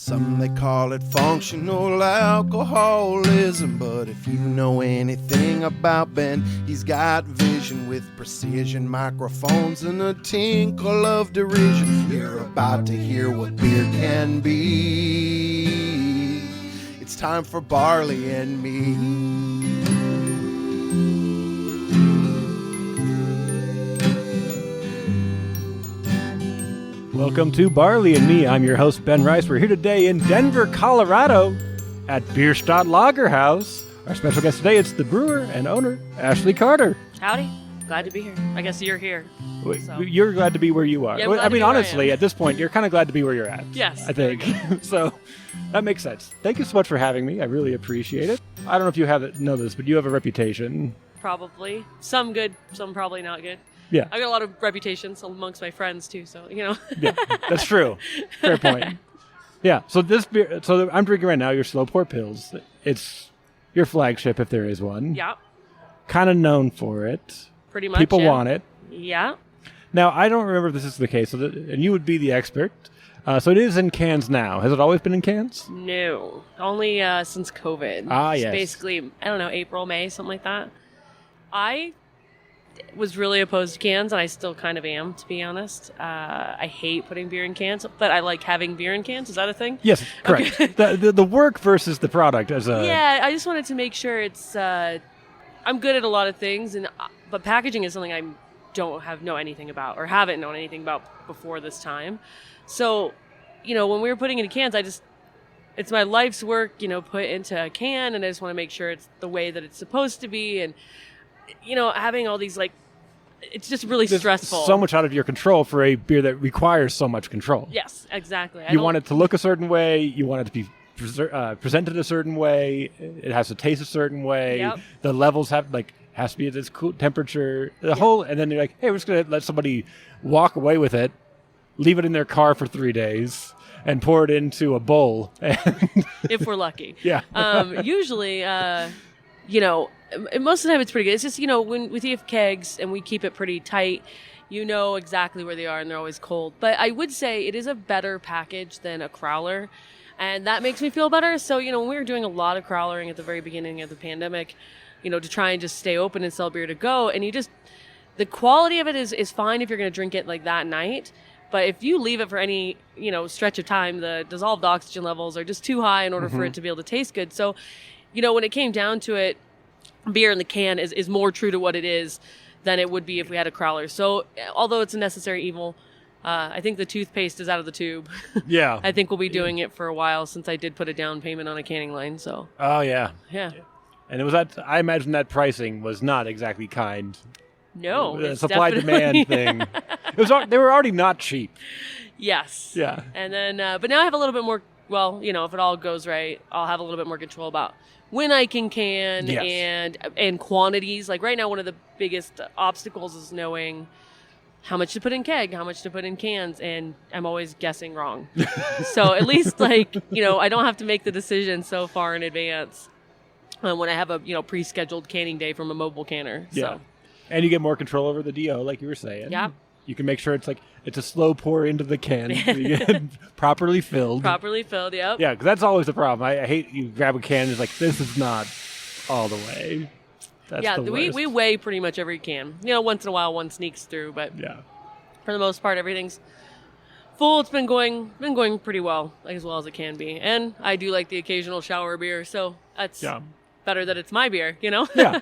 Some they call it functional alcoholism, but if you know anything about Ben, he's got vision with precision, microphones and a tinkle of derision. You're about to hear what beer can be. It's time for Barley and Me. Welcome to Barley and Me. I'm your host, Ben Rice. We're here today in Denver, Colorado at Bierstadt Lagerhaus. Our special guest today, it's the brewer and owner, Ashleigh Carter. Howdy. Glad to be here. I guess you're here. So. You're glad to be where you are. Yeah, I mean, honestly, at this point, you're kind of glad to be where you're at. Yes. I think. So that makes sense. Thank you so much for having me. I really appreciate it. I don't know if you know this, but you have a reputation. Probably. Some good, some probably not good. Yeah. I got a lot of reputations amongst my friends too, so Yeah, that's true. Fair point. Yeah. So this beer, I'm drinking right now your slow pour pills. It's your flagship if there is one. Yeah. Kind of known for it. Pretty much. People want it. Yeah. Now I don't remember if this is the case, and you would be the expert. So it is in cans now. Has it always been in cans? No, only since COVID. Ah, It's yes. basically, I don't know, April, May, something like that. I was really opposed to cans, and I still kind of am, to be honest. I hate putting beer in cans, but I like having beer in cans. Is that a thing? Yes, correct. Okay. The work versus the product as a... Yeah, I just wanted to make sure it's... I'm good at a lot of things, but packaging is something I don't know anything about, or haven't known anything about before this time. So, when we were putting it in cans, it's my life's work, put into a can, and I just want to make sure it's the way that it's supposed to be, and having all these, it's just really stressful. So much out of your control for a beer that requires so much control. Yes, exactly. You want it to look a certain way. You want it to be presented a certain way. It has to taste a certain way. Yep. The levels has to be at this cool temperature. And then you're like, hey, we're just going to let somebody walk away with it, leave it in their car for 3 days, and pour it into a bowl. If we're lucky. Yeah. Usually, most of the time it's pretty good. It's just, when we have kegs and we keep it pretty tight, exactly where they are and they're always cold. But I would say it is a better package than a crowler, and that makes me feel better. So, when we were doing a lot of crowlering at the very beginning of the pandemic, to try and just stay open and sell beer to go, and the quality of it is fine if you're going to drink it like that night. But if you leave it for any, stretch of time, the dissolved oxygen levels are just too high in order for it to be able to taste good. So, when it came down to it, beer in the can is more true to what it is than it would be if we had a crowler. So although it's a necessary evil, I think the toothpaste is out of the tube. Yeah. I think we'll be doing it for a while since I did put a down payment on a canning line. So. Oh, yeah. Yeah. And it was I imagine that pricing was not exactly kind. No. The supply-demand thing. They were already not cheap. Yes. Yeah. And then, but now I have a little bit more, if it all goes right, I'll have a little bit more control about when I can yes. and quantities. Like right now, one of the biggest obstacles is knowing how much to put in keg, how much to put in cans, and I'm always guessing wrong. So at least I don't have to make the decision so far in advance when I have a pre-scheduled canning day from a mobile canner. Yeah. So. And you get more control over the DO, like you were saying. Yeah. You can make sure it's a slow pour into the can, so you get properly filled. Properly filled, yep. Yeah, because that's always the problem. I hate you grab a can and it's like, this is not all the way. That's the worst. we weigh pretty much every can. Once in a while one sneaks through, but for the most part everything's full. It's been going pretty well as it can be. And I do like the occasional shower beer, so that's better that it's my beer, Yeah.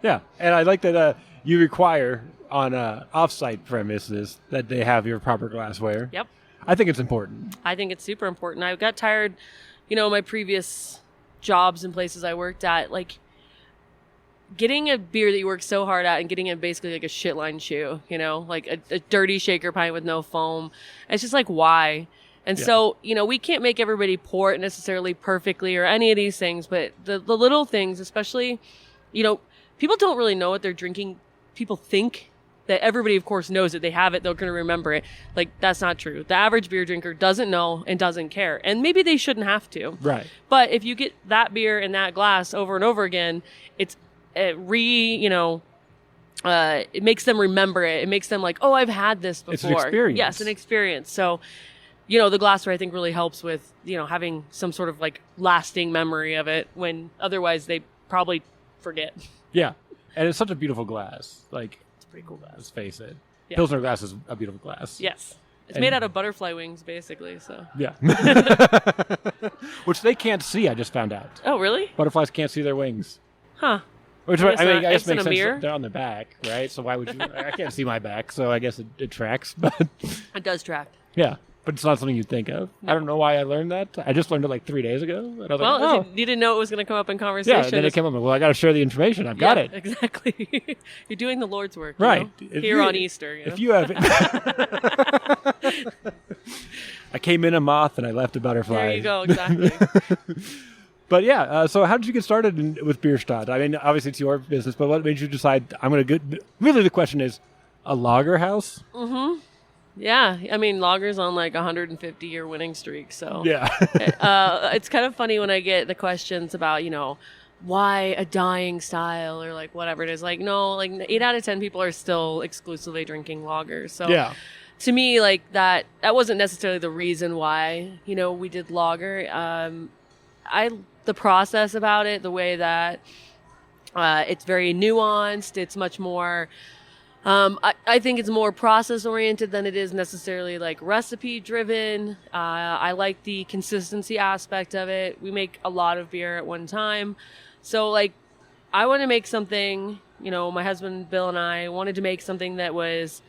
Yeah. And I like that you require on off-site premises that they have your proper glassware. Yep. I think it's important. I think it's super important. I got tired, my previous jobs and places I worked at, getting a beer that you work so hard at and getting it basically like a shit line shoe, like a dirty shaker pint with no foam. It's just why? And so, we can't make everybody pour it necessarily perfectly or any of these things, but the little things, especially, people don't really know what they're drinking. People think that everybody, of course, knows it. They have it. They're going to remember it. That's not true. The average beer drinker doesn't know and doesn't care. And maybe they shouldn't have to. Right. But if you get that beer in that glass over and over again, it makes them remember it. It makes them oh, I've had this before. It's an experience. Yes, an experience. So the glassware I think really helps with, having some sort of like lasting memory of it when otherwise they probably forget. Yeah. And it's such a beautiful glass. Like, It's a pretty cool glass. let's face it. Yeah. Pilsner glass is a beautiful glass. Yes. It's And- made out of butterfly wings, basically. So. Yeah. Which they can't see, I just found out. Oh, really? Butterflies can't see their wings. Huh. Which I guess I not. guess It's in makes a sense. mirror? They're on the back, right? So why would you? I can't see my back, so I guess it tracks. But It does track. yeah, but it's not something you'd think of. I don't know why I learned that. I just learned it like 3 days ago. And I was Well, like, oh. you didn't know it was going to come up in conversation. Yeah, and then it came up. Well, I got to share the information. I've got Yeah, it. Exactly. You're doing the Lord's work. you Right. know? If Here you- on Easter. If you have, I came in a moth and I left a butterfly. There you go. Exactly. But yeah, so how did you get started with Bierstadt? I mean, obviously it's your business, but what made you decide I'm going to go? Really, the question is, a lager house? Yeah. I mean, Lager's on like 150-year winning streak. So Yeah. it's kind of funny when I get the questions about, why a dying style or like whatever it is. Like, no, like 8 out of 10 people are still exclusively drinking lagers. So Yeah. to me, like that wasn't necessarily the reason why, we did lager. The process about it, the way that it's very nuanced. It's much more, I think it's more process oriented than it is necessarily like recipe driven. I like the consistency aspect of it. We make a lot of beer at one time. So like, I want to make something, my husband, Bill, and I wanted to make something that was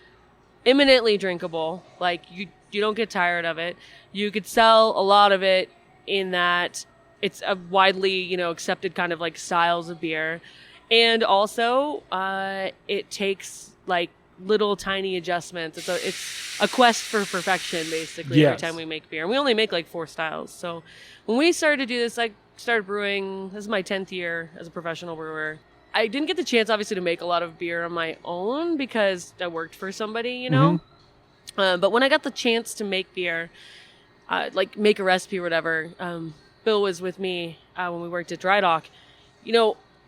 imminently drinkable. Like you don't get tired of it. You could sell a lot of it in that it's a widely, accepted kind of like styles of beer. And also, it takes like little tiny adjustments. It's a quest for perfection, basically, Yes. every time we make beer. And we only make like 4 styles. So when we started to do this, I started brewing. This is my 10th year as a professional brewer. I didn't get the chance, obviously, to make a lot of beer on my own because I worked for somebody, But when I got the chance to make beer, like make a recipe or whatever, Bill was with me when we worked at Dry Dock.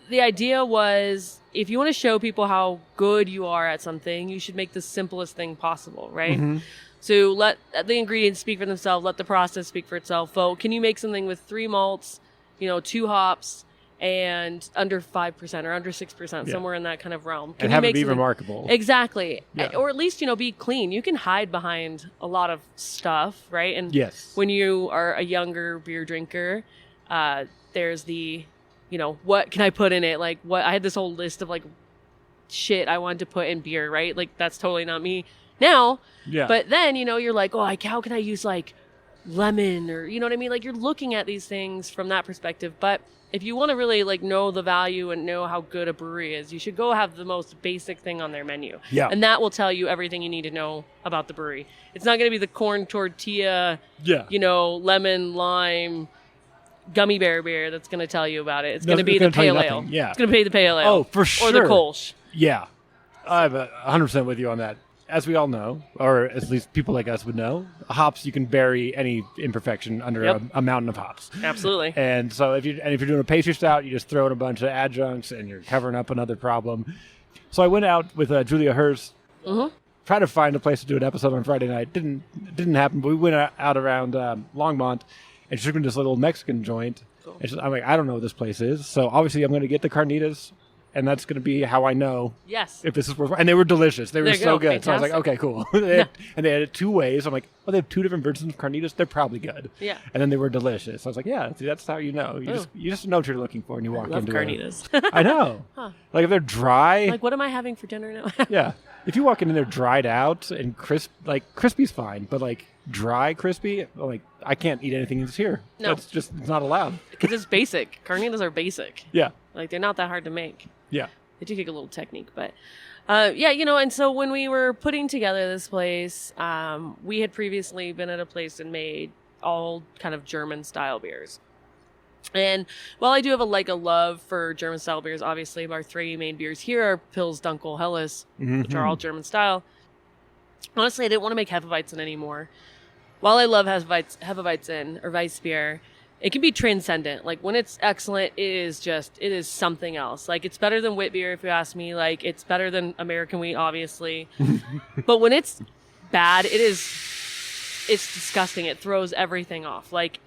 The idea was if you want to show people how good you are at something, you should make the simplest thing possible, right? So let the ingredients speak for themselves, let the process speak for itself. So can you make something with 3 malts, 2 hops, and under 5% or under 6%, somewhere in that kind of realm? Can And you have it make be something- remarkable. Exactly. Yeah. Or at least, be clean. You can hide behind a lot of stuff, right? And Yes. when you are a younger beer drinker, there's the, what can I put in it? Like I had this whole list of like shit I wanted to put in beer, right? Like that's totally not me now. Yeah. But then, you're like, oh, how can I use like lemon or, you know what I mean? Like you're looking at these things from that perspective. But if you want to really like know the value and know how good a brewery is, you should go have the most basic thing on their menu. Yeah. And that will tell you everything you need to know about the brewery. It's not going to be the corn tortilla, Yeah. lemon, lime, gummy bear beer that's going to tell you about it. It's No, going to be it's the gonna tell you pale ale. nothing. Yeah. It's going to be the pale ale. Oh, for sure. Or the Kolsch. Yeah. I'm 100% with you on that. As we all know, or at least people like us would know, hops, you can bury any imperfection under Yep. a mountain of hops. Absolutely. And so if you're doing a pastry stout, you just throw in a bunch of adjuncts and you're covering up another problem. So I went out with Julia Hurst, tried to find a place to do an episode on Friday night. Didn't happen, but we went out around Longmont and she took me to this little Mexican joint. Cool. And I'm like, I don't know what this place is. So obviously I'm going to get the carnitas, and that's going to be how I know Yes. if this is worth. And they were delicious. They were There you so go. good. So I was like, okay, cool. And they had it 2 ways. I'm like, oh, they have 2 different versions of carnitas. They're probably good. Yeah. And then they were delicious. I was like, yeah, see, that's how you know. You just know what you're looking for when you walk Love into carnitas. it. I know. Like if they're dry. Like, what am I having for dinner now? Yeah. If you walk in and they're dried out and crisp, like crispy's fine, but like dry crispy, like I can't eat anything that's here. No. That's just, it's not allowed. Because it's basic. Carnitas are basic. Yeah. Like, they're not that hard to make. Yeah. They do take a little technique, but and so when we were putting together this place, we had previously been at a place and made all kind of German style beers. And while I do have a love for German style beers, obviously our 3 main beers here are Pils, Dunkel, Helles, which are all German style. Honestly, I didn't want to make Hefeweizen anymore. While I love Hefeweizen or Weissbier, it can be transcendent. Like when it's excellent, it is something else. Like it's better than wheat beer, if you ask me. Like it's better than American wheat, obviously. But when it's bad, it is it's disgusting. It throws everything off. Like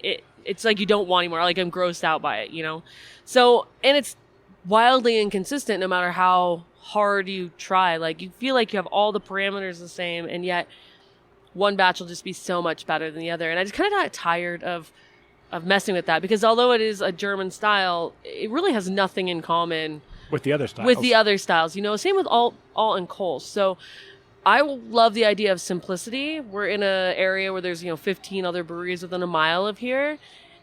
it's like you don't want anymore. Like I'm grossed out by it, you know? So, and it's wildly inconsistent no matter how hard you try. Like you feel like you have all the parameters the same, and yet one batch will just be so much better than the other. And I just kind of got tired of messing with that, because although it is a German style, it really has nothing in common with the other styles. You know, same with alt and Kolsch. So I love the idea of simplicity. We're in an area where there's, 15 other breweries within a mile of here.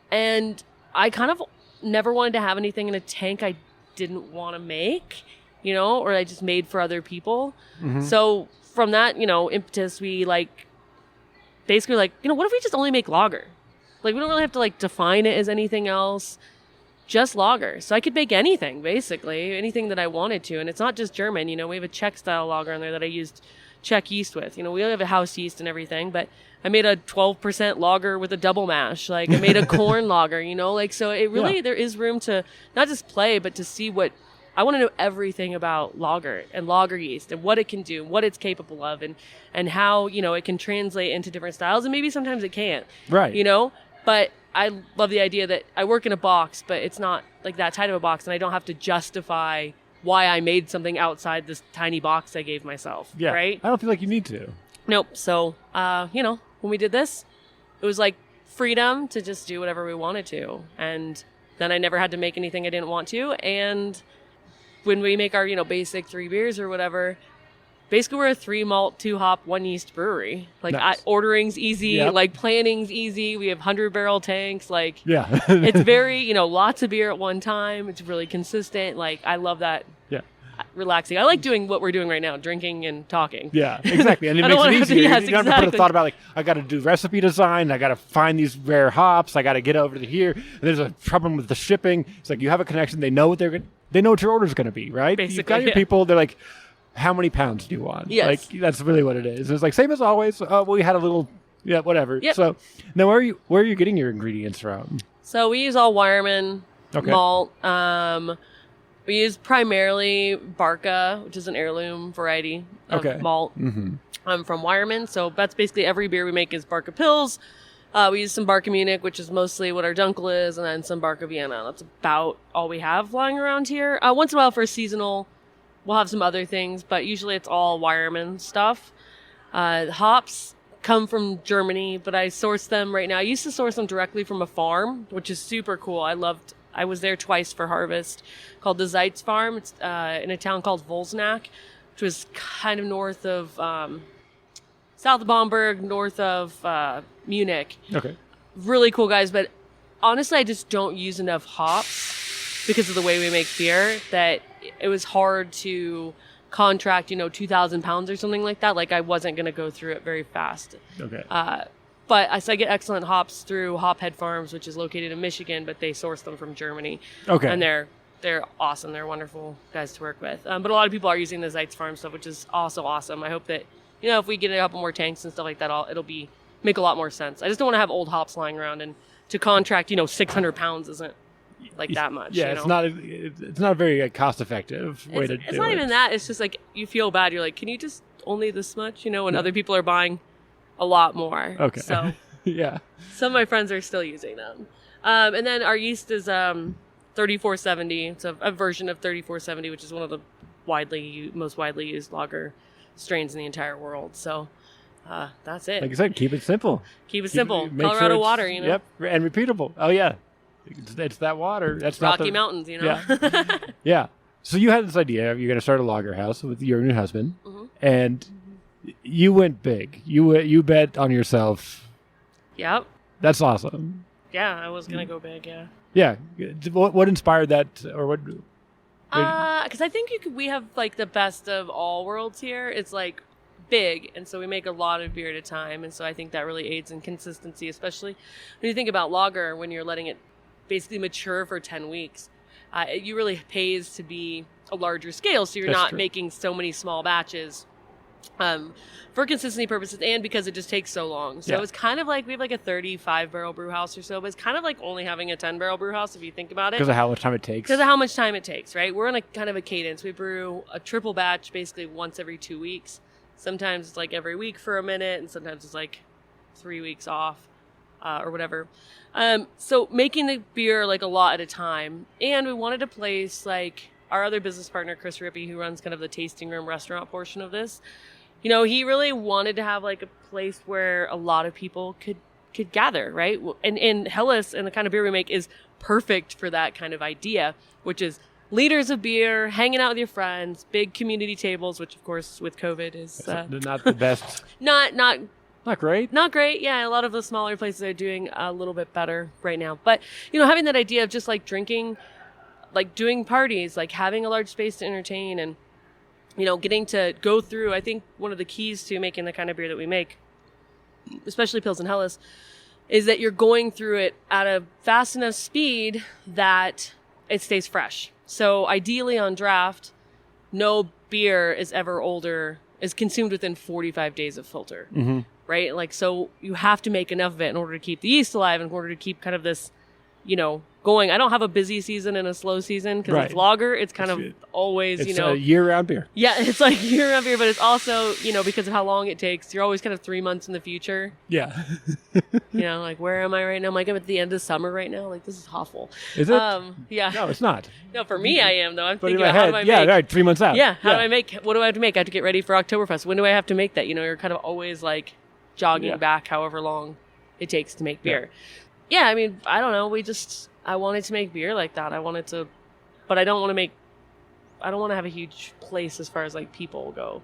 And I kind of never wanted to have anything in a tank I didn't want to make, or I just made for other people. Mm-hmm. So from that, impetus, we basically what if we just only make lager? Like, we don't really have to define it as anything else, just lager. So I could make anything, basically, anything that I wanted to. And it's not just German. We have a Czech style lager in there that I used Czech yeast with. We have a house yeast and everything, but I made a 12% lager with a double mash. Like, I made a corn lager, so it really, there is room to not just play, but to see what I want to know everything about lager and lager yeast and what it can do, what it's capable of, and how, it can translate into different styles. And maybe sometimes it can't, right? But I love the idea that I work in a box, but it's not like that tight of a box, and I don't have to justify why I made something outside this tiny box I gave myself. Yeah. Right? I don't feel like you need to. Nope. So, when we did this, it was like freedom to just do whatever we wanted to. And then I never had to make anything I didn't want to. And when we make our, basic 3 beers or whatever, basically we're a 3 malt, 2 hop, 1 yeast brewery. Nice. Ordering's easy. Yep. Planning's easy. We have 100-barrel tanks. Yeah. It's very, lots of beer at one time. It's really consistent. I love that. Yeah. Relaxing. I like doing what we're doing right now, drinking and talking. Yeah, exactly. And it makes it easier. Yes, you don't have to put a thought about I got to do recipe design. I got to find these rare hops. I got to get over to here. And there's a problem with the shipping. It's like you have a connection. They know what they know what your order's going to be, right? Basically, you've got your people. They're like, how many pounds do you want? Yes. That's really what it is. It's same as always. We had a little, whatever. Yep. So now where are you getting your ingredients from? So we use all Wireman malt. We use primarily Barca, which is an heirloom variety of malt from Wireman. So that's basically every beer we make is Barca Pils. We use some Barca Munich, which is mostly what our Dunkel is, and then some Barca Vienna. That's about all we have lying around here. Once in a while for seasonal, we'll have some other things, but usually it's all Wireman stuff. Hops come from Germany, but I source them right now. I used to source them directly from a farm, which is super cool. I was there twice for harvest, called the Zeitz Farm. It's in a town called Volsnack, which was kind of north of south of Bamberg, north of Munich. Okay. Really cool guys, but honestly, I just don't use enough hops because of the way we make beer that it was hard to contract, 2,000 pounds or something like that. I wasn't going to go through it very fast. Okay. But I get excellent hops through Hophead Farms, which is located in Michigan, but they source them from Germany. Okay. And they're awesome. They're wonderful guys to work with. But a lot of people are using the Zeitz Farm stuff, which is also awesome. I hope that, if we get a couple more tanks and stuff like that, it'll make a lot more sense. I just don't want to have old hops lying around, and to contract, 600 pounds isn't that much. Yeah, it's not a very cost-effective way to do it. It's not even that. It's just you feel bad. You're can you just only this much? When other people are buying a lot more. Okay. So yeah. Some of my friends are still using them. And then our yeast is 3470. It's a version of 3470, which is one of the most widely used lager strains in the entire world. So that's it. Like I said, keep it simple. Keep it simple. Colorado water, Yep, and repeatable. Oh yeah, it's that water. That's Rocky Mountains, Yeah. Yeah. So you had this idea. You're going to start a lager house with your new husband, and you went big. You bet on yourself. Yep. That's awesome. Yeah, I was gonna go big. Yeah. Yeah. What inspired that, or what? Because I think we have the best of all worlds here. It's big, and so we make a lot of beer at a time, and so I think that really aids in consistency, especially when you think about lager, when you're letting it basically mature for 10 weeks. It really pays to be a larger scale, so you're not making so many small batches. For consistency purposes and because it just takes so long. So it's kind of we have a 35-barrel brew house or so, but it's kind of only having a 10-barrel brew house if you think about it. Because of how much time it takes. Because of how much time it takes, right? We're on a kind of a cadence. We brew a triple batch basically once every 2 weeks. Sometimes it's every week for a minute, and sometimes it's 3 weeks off or whatever. So making the beer like a lot at a time. And we wanted to place like our other business partner, Chris Rippey, who runs kind of the tasting room restaurant portion of this. You know, he really wanted to have like a place where a lot of people could gather, right? And Helles and the kind of beer we make is perfect for that kind of idea, which is liters of beer, hanging out with your friends, big community tables, which of course with COVID is not the best. Not great. Not great. Yeah, a lot of the smaller places are doing a little bit better right now. But, you know, having that idea of just like drinking, like doing parties, like having a large space to entertain and, you know, getting to go through, I think one of the keys to making the kind of beer that we make, especially Pils and Helles, is that you're going through it at a fast enough speed that it stays fresh. So ideally on draft, no beer is consumed within 45 days of filter, right? Like, so you have to make enough of it in order to keep the yeast alive, in order to keep kind of this, you know, going. I don't have a busy season and a slow season because it's lager. It's kind of always, it's you know. It's a year-round beer. Yeah, it's like year-round beer, but it's also, you know, because of how long it takes, you're always kind of 3 months in the future. Yeah. You know, like, where am I right now? I'm like, I'm at the end of summer right now. Like, this is awful. Is it? Yeah. No, it's not. No, for me, I am, though. I'm but thinking in my about how head, do I make... Yeah, right, 3 months out. Yeah, how do I make... What do I have to make? I have to get ready for Oktoberfest. When do I have to make that? You know, you're kind of always, like, jogging back however long it takes to make beer. Yeah, I mean, I don't know. I wanted to make beer like that. But I don't want to have a huge place as far as like people go.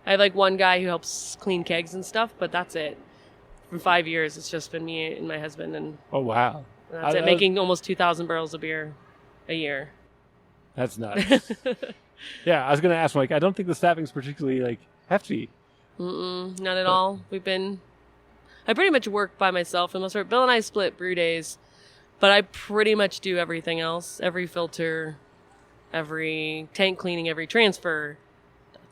I have like one guy who helps clean kegs and stuff, but that's it. For 5 years, it's just been me and my husband, and oh wow, that's it. Making almost 2,000 barrels of beer a year. That's nuts. Yeah, I was gonna ask, like, I don't think the staffing's particularly like hefty. Not at all. I pretty much work by myself, and Bill and I split brew days. But I pretty much do everything else. Every filter, every tank cleaning, every transfer,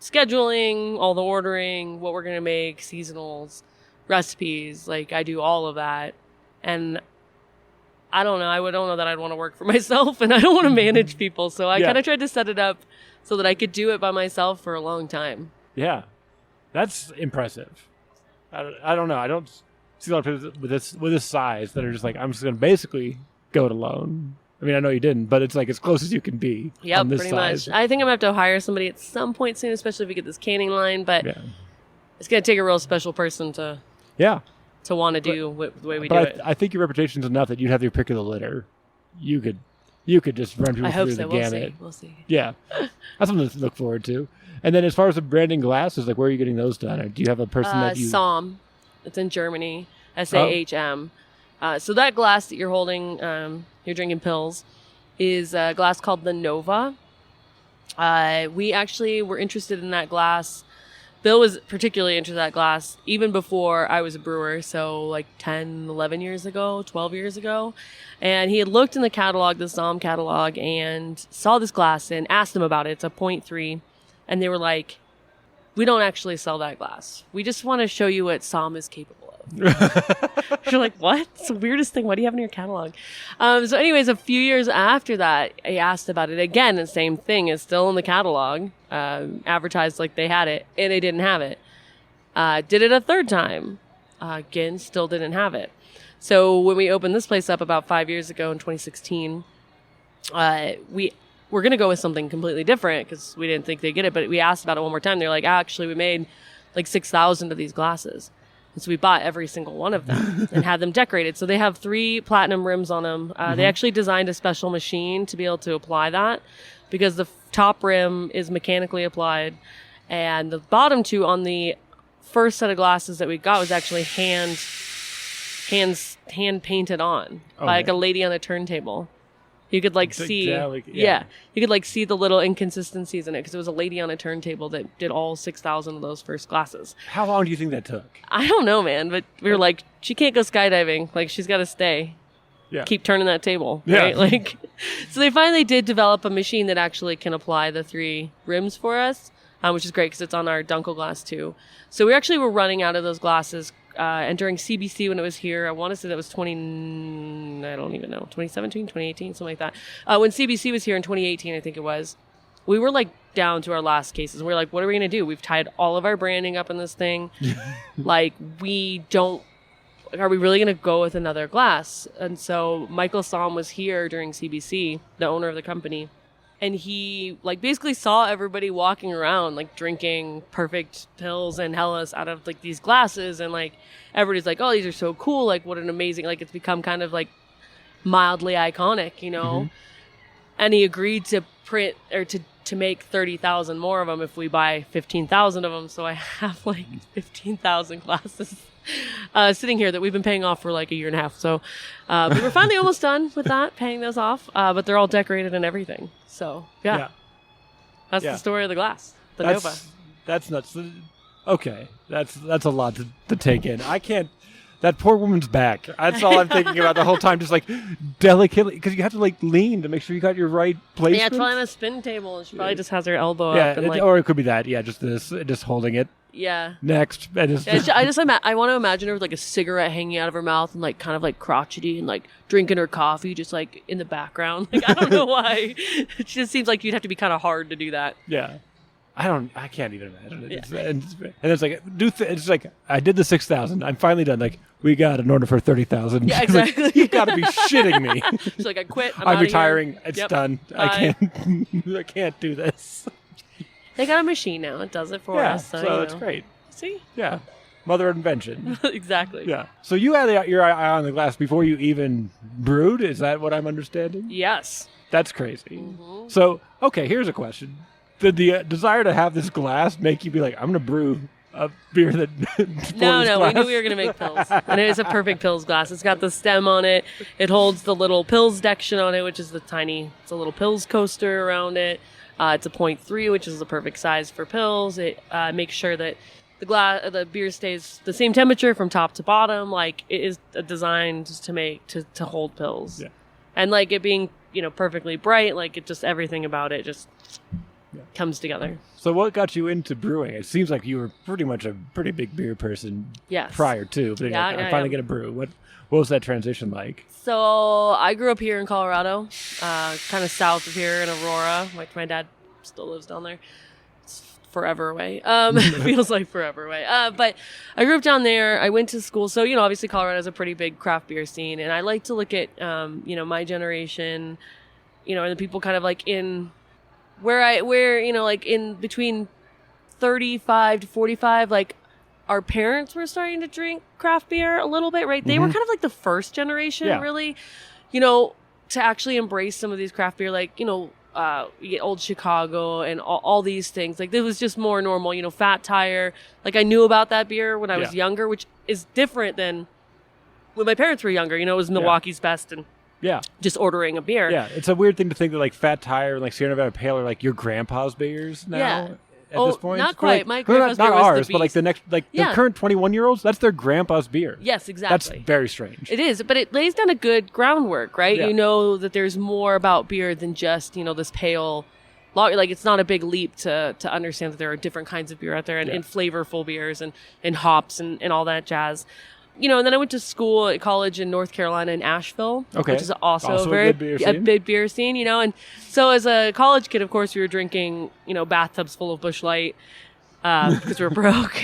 scheduling, all the ordering, what we're going to make, seasonals, recipes. Like, I do all of that. And I don't know. I don't know that I'd want to work for myself, and I don't want to manage people. So I kind of tried to set it up so that I could do it by myself for a long time. Yeah. That's impressive. I don't know. I don't see a lot of people with this size that are just like, I'm just going to basically go it alone. I mean, I know you didn't, but it's like as close as you can be. Yep, on this pretty size. much. I think I'm going to have to hire somebody at some point soon, especially if we get this canning line. But it's going to take a real special person to want to do the way we do it. I think your reputation's enough that you'd have your pick of the litter. You could just run people through the gamut. We'll see. Yeah, that's something to look forward to. And then as far as the branding glasses, like, where are you getting those done? Or do you have a person that you... Sohm. It's in Germany. SAHM. So that glass that you're holding, you're drinking Pils, is a glass called the Nova. We actually were interested in that glass. Bill was particularly into that glass even before I was a brewer, so like 10, 11 years ago, 12 years ago. And he had looked in the catalog, the Sohm catalog, and saw this glass and asked them about it. It's a 0.3. And they were like, we don't actually sell that glass. We just want to show you what Sohm is capable of. You're like, what? It's the weirdest thing. What do you have in your catalog? So anyways, a few years after that, I asked about it again. The same thing is still in the catalog, advertised like they had it, and they didn't have it. Did it a third time. Again, still didn't have it. So when we opened this place up about 5 years ago in 2016, we're going to go with something completely different because we didn't think they'd get it. But we asked about it one more time. They're like, actually, we made like 6,000 of these glasses. And so we bought every single one of them and had them decorated. So they have 3 platinum rims on them. They actually designed a special machine to be able to apply that because the top rim is mechanically applied. And the bottom 2 on the first set of glasses that we got was actually hand painted on by like a lady on a turntable. You could like see, you could like see the little inconsistencies in it because it was a lady on a turntable that did all 6,000 of those first glasses. How long do you think that took? I don't know, man, but we were like, she can't go skydiving. Like, she's got to stay. Yeah. Keep turning that table. Yeah. Right? Like, so they finally did develop a machine that actually can apply the 3 rims for us, which is great because it's on our Dunkel glass too. So we actually were running out of those glasses. And during CBC when it was here, I want to say that was 2017, 2018, something like that. When CBC was here in 2018, I think it was, we were like down to our last cases. We were like, what are we going to do? We've tied all of our branding up in this thing. Like, we don't are we really going to go with another glass? And so Michael Somm was here during CBC, the owner of the company. And he like basically saw everybody walking around like drinking perfect pills and Hellas out of like these glasses. And like everybody's like, oh, these are so cool. Like what an amazing, like it's become kind of like mildly iconic, you know? And he agreed to print or to make 30,000 more of them if we buy 15,000 of them. So I have like 15,000 glasses sitting here that we've been paying off for like a year and a half. So we were finally almost done with that, paying those off. But they're all decorated and everything. So yeah. That's the story of the glass. The Nova. That's nuts. Okay, that's a lot to take in. I can't. That poor woman's back. That's all I'm thinking about the whole time. Just like delicately, because you have to like lean to make sure you got your right placement. Yeah, it's probably on a spin table, and she probably just has her elbow up. And or it could be that. Yeah, just holding it. Yeah. Next. I want to imagine her with like a cigarette hanging out of her mouth and like kind of like crotchety and like drinking her coffee just like in the background. Like I don't know why. It just seems like you'd have to be kind of hard to do that. Yeah. I can't even imagine it. Yeah. And it's like, it's like, I did the 6,000. I'm finally done. Like, we got an order for 30,000. Yeah, exactly. Like, you've got to be shitting me. She's like, I quit. I'm retiring. Here. It's done. I can't do this. They got a machine now. It does it for us. So it's great. See? Yeah. Mother of invention. Exactly. Yeah. So you had your eye on the glass before you even brewed? Is that what I'm understanding? Yes. That's crazy. Mm-hmm. So, okay, here's a question. Did the desire to have this glass make you be like, I'm going to brew a beer that No, we knew we were going to make pills. And it is a perfect pills glass. It's got the stem on it. It holds the little pills dection on it, which is it's a little pills coaster around it. It's a 0.3, which is the perfect size for pills. It makes sure that the beer stays the same temperature from top to bottom. Like it is designed to hold pills. Yeah. And like it being, perfectly bright, like it just everything about it just comes together. So what got you into brewing? It seems like you were pretty much a pretty big beer person prior to, but I'm finally going to brew. What was that transition like? So I grew up here in Colorado, kind of south of here in Aurora. Like my dad still lives down there. It's forever away. Feels like forever away. But I grew up down there. I went to school. So, obviously Colorado has a pretty big craft beer scene. And I like to look at, my generation, and the people kind of like in like in between 35 to 45, like our parents were starting to drink craft beer a little bit, right? They were kind of like the first generation, really, to actually embrace some of these craft beer, like, you get Old Chicago and all these things. Like, it was just more normal, Fat Tire. Like, I knew about that beer when I was younger, which is different than when my parents were younger. It was Milwaukee's Best and just ordering a beer. Yeah, it's a weird thing to think that, like, Fat Tire and, like, Sierra Nevada Pale are, like, your grandpa's beers now. At this point? Not quite. Like, my grandpa's beer not was ours, the but like the next, the current 21-year-olds, that's their grandpa's beer. Yes, exactly. That's very strange. It is, but it lays down a good groundwork, right? Yeah. You know that there's more about beer than just, this pale lager. Like, it's not a big leap to understand that there are different kinds of beer out there and flavorful beers and hops and all that jazz. And then I went to school at college in North Carolina in Asheville, which is also a very big beer scene, And so as a college kid, of course, we were drinking, bathtubs full of Busch Light because we were broke.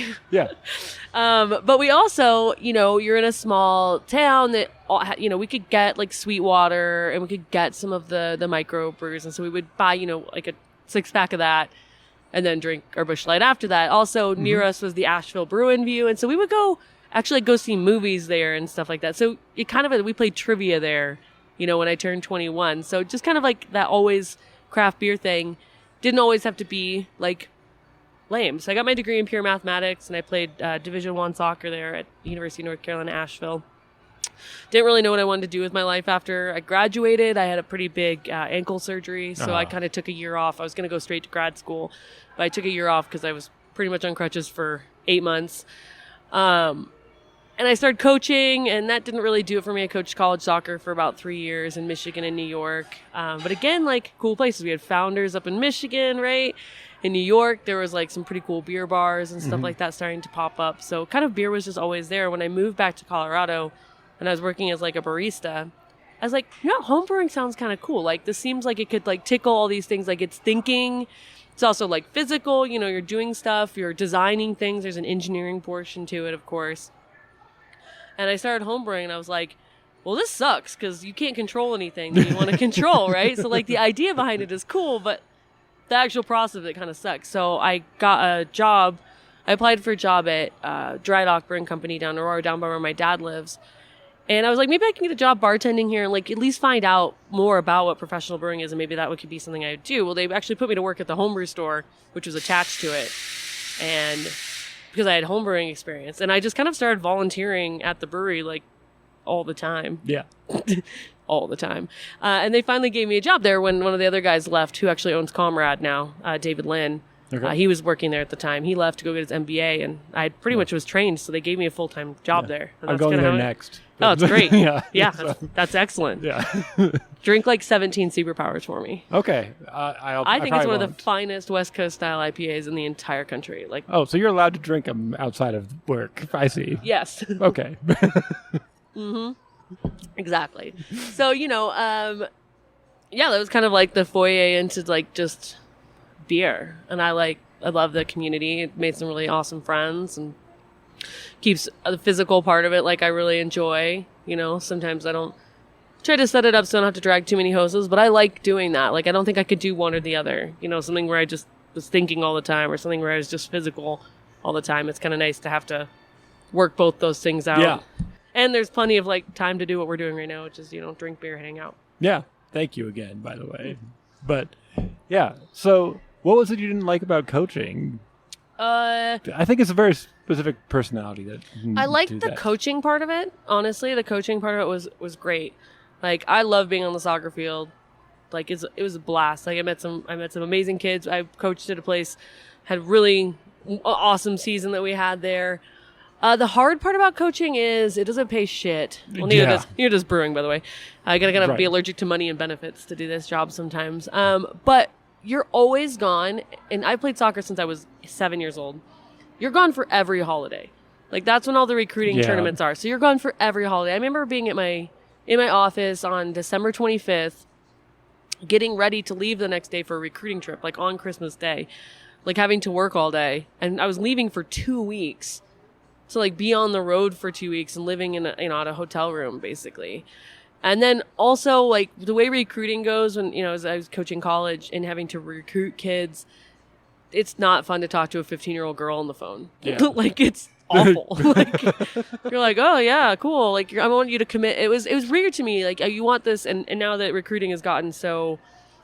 But we also, you're in a small town that, we could get like Sweetwater and we could get some of the micro brews. And so we would buy, like a 6-pack of that and then drink our Busch Light after that. Also near us was the Asheville Brewing View. And so we would go see movies there and stuff like that. So it kind of, we played trivia there, when I turned 21. So just kind of like that always craft beer thing didn't always have to be like lame. So I got my degree in pure mathematics and I played Division I soccer there at University of North Carolina, Asheville. Didn't really know what I wanted to do with my life after I graduated. I had a pretty big ankle surgery. So I kind of took a year off. I was going to go straight to grad school, but I took a year off because I was pretty much on crutches for 8 months. And I started coaching, and that didn't really do it for me. I coached college soccer for about 3 years in Michigan and New York. But again, like cool places. We had Founders up in Michigan, right? In New York, there was like some pretty cool beer bars and stuff like that starting to pop up. So kind of beer was just always there. When I moved back to Colorado and I was working as like a barista, I was like, home brewing sounds kind of cool. Like this seems like it could like tickle all these things. Like it's thinking. It's also like physical, you're doing stuff, you're designing things. There's an engineering portion to it, of course. And I started homebrewing, and I was like, well, this sucks because you can't control anything that you want to control, right? So, like, the idea behind it is cool, but the actual process of it kind of sucks. So I got a job. I applied for a job at Dry Dock Brewing Company down in Aurora, down by where my dad lives. And I was like, maybe I can get a job bartending here and, like, at least find out more about what professional brewing is, and maybe that could be something I would do. Well, they actually put me to work at the homebrew store, which was attached to it. And because I had homebrewing experience. And I just kind of started volunteering at the brewery, like, all the time. Yeah. All the time. And they finally gave me a job there when one of the other guys left, who actually owns Comrade now, David Lynn. Okay. He was working there at the time. He left to go get his MBA, and I pretty much was trained, so they gave me a full-time job there. And I'm that's going kinda there how next. Oh, it's great. Yeah. That's excellent. Yeah. Drink like 17 Superpowers for me. Okay. I think it's one of the finest West Coast style IPAs in the entire country. Like, Oh, so you're allowed to drink them outside of work. I see. yes. Okay. Exactly. So, that was kind of like the foyer into, like, just beer. And I love the community. It made some really awesome friends and keeps the physical part of it, like, I really enjoy. Sometimes I don't try to set it up so I don't have to drag too many hoses, but I like doing that. Like, I don't think I could do one or the other. Something where I just was thinking all the time, or something where I was just physical all the time. It's kind of nice to have to work both those things out. Yeah. And there's plenty of, like, time to do what we're doing right now, which is, drink beer, hang out. Yeah. Thank you again, by the way. But, yeah. So, what was it you didn't like about coaching? I think it's a very specific personality that I liked the coaching part of it. Honestly, the coaching part of it was great. Like, I love being on the soccer field. Like, it was a blast. Like, I met some amazing kids. I coached at a place, had really awesome season that we had there. The hard part about coaching is it doesn't pay shit. Well, neither does brewing, by the way. I gotta kind of be allergic to money and benefits to do this job sometimes. But you're always gone. And I played soccer since I was 7 years old. You're gone for every holiday. Like, that's when all the recruiting tournaments are. So you're gone for every holiday. I remember being in my office on December 25th, getting ready to leave the next day for a recruiting trip, like on Christmas Day, like having to work all day. And I was leaving for 2 weeks. So, like, be on the road for 2 weeks and living in at a hotel room, basically. And then also, like, the way recruiting goes when, as I was coaching college and having to recruit kids, it's not fun to talk to a 15-year-old girl on the phone. Yeah. Like, it's awful. Like, you're like, oh, yeah, cool. Like, I want you to commit. It was weird to me. Like, you want this. And now that recruiting has gotten so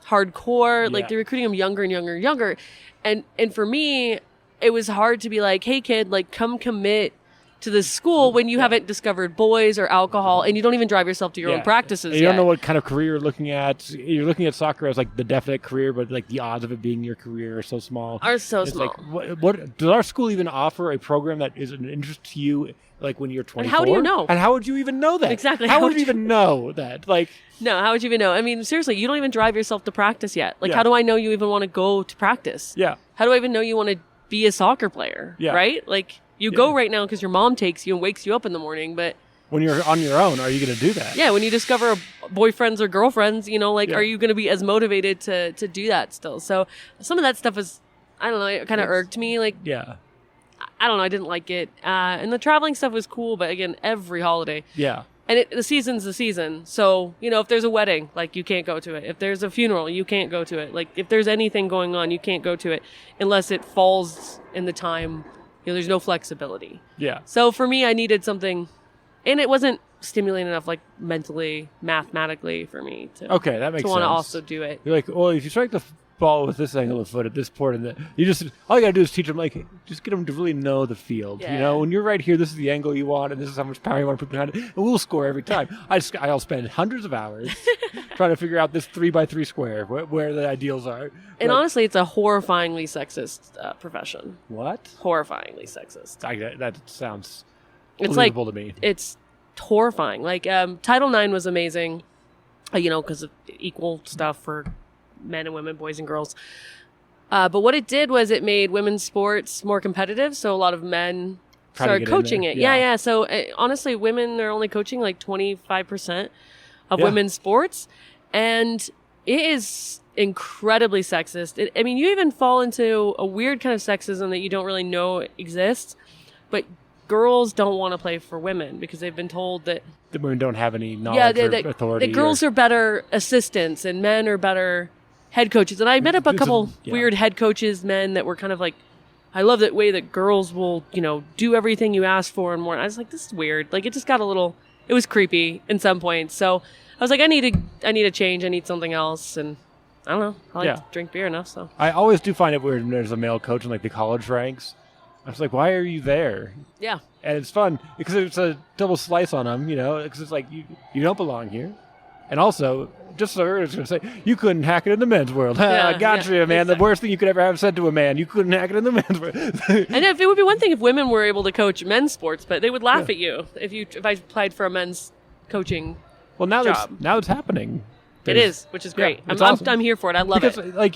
hardcore, like, they're recruiting them younger and younger and younger. And for me, it was hard to be like, hey, kid, like, come commit to this school when you haven't discovered boys or alcohol, and you don't even drive yourself to your own practices You don't know what kind of career you're looking at. You're looking at soccer as, like, the definite career, but, like, the odds of it being your career are so small. It's small. Like, what does our school even offer a program that is an interest to you, like, when you're 24? And how do you know? And how would you even know that? Exactly. How would you even know that? Like, no, how would you even know? I mean, seriously, you don't even drive yourself to practice yet. Like, how do I know you even want to go to practice? Yeah. How do I even know you want to be a soccer player? Yeah. Right? Like, you go right now because your mom takes you and wakes you up in the morning, but when you're on your own, are you going to do that? Yeah, when you discover boyfriends or girlfriends, are you going to be as motivated to do that still? So some of that stuff is, I don't know, it kind of irked me. Like, yeah. I don't know, I didn't like it. And the traveling stuff was cool, but again, every holiday. Yeah. And the season's the season. So, if there's a wedding, like, you can't go to it. If there's a funeral, you can't go to it. Like, if there's anything going on, you can't go to it unless it falls in the time. There's no flexibility. Yeah. So for me, I needed something, and it wasn't stimulating enough, like, mentally, mathematically for me to. Okay, that makes sense. To want to also do it. You're like, well, if you strike the ball with this angle of foot at this point, and all you gotta do is teach them, like, just get them to really know the field. Yeah. When you're right here, this is the angle you want, and this is how much power you want to put behind it, and we'll score every time. I'll spend hundreds of hours trying to figure out this 3x3 square where the ideals are. And honestly, it's a horrifyingly sexist profession. What? Horrifyingly sexist. That sounds it's believable like, to me. It's horrifying. Like, Title IX was amazing, because of equal stuff for men and women, boys and girls. But what it did was it made women's sports more competitive. So a lot of men started coaching it. Yeah. So honestly, women are only coaching like 25% of women's sports. And it is incredibly sexist. You even fall into a weird kind of sexism that you don't really know exists. But girls don't want to play for women because they've been told that The women don't have any knowledge or authority. that girls are better assistants and men are better head coaches. And I met up a couple weird head coaches, men that were kind of like, I love that way that girls will, do everything you ask for and more. And I was like, this is weird. Like, it just got it was creepy in some points. So I was like, I need a change. I need something else. And I don't know. I like to drink beer enough. So I always do find it weird when there's a male coach in like the college ranks. I was like, why are you there? Yeah. And it's fun because it's a double slice on them, because it's like, you don't belong here. And also, just so I was going to say, you couldn't hack it in the men's world. I got you, man. Exactly. The worst thing you could ever have said to a man, you couldn't hack it in the men's world. And if it would be one thing if women were able to coach men's sports, but they would laugh at you if I applied for a men's coaching job. Now it's happening. It is, which is great. Awesome. I'm here for it. I love it. Like,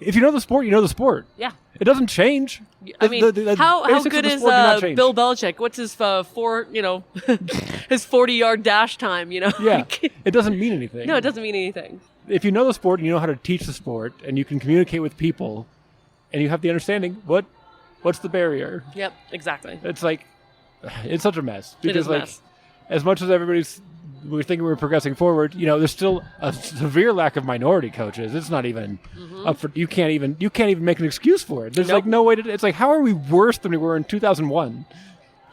if you know the sport, you know the sport. Yeah. It doesn't change. I mean, how good is Bill Belichick? What's his his 40-yard dash time? Yeah. It doesn't mean anything. No, it doesn't mean anything. If you know the sport and you know how to teach the sport and you can communicate with people and you have the understanding, what's the barrier? Yep, exactly. It's like, it's such a mess. Because it is a mess. As much as we're thinking we're progressing forward, there's still a severe lack of minority coaches. It's not even up for, you can't even make an excuse for it. There's like no way to, it's like, how are we worse than we were in 2001?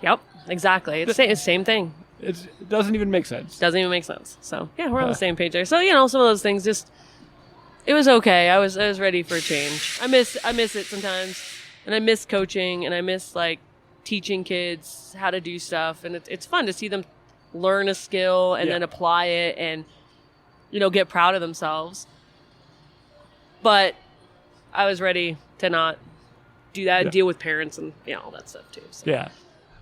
Yep, exactly. It's the same thing. It doesn't even make sense. Doesn't even make sense. So yeah, we're on the same page there. So, some of those things it was okay. I was ready for a change. I miss it sometimes. And I miss coaching and I miss like teaching kids how to do stuff. And it's fun to see them learn a skill and then apply it and get proud of themselves. But I was ready to not do that and deal with parents and all that stuff too. So. Yeah.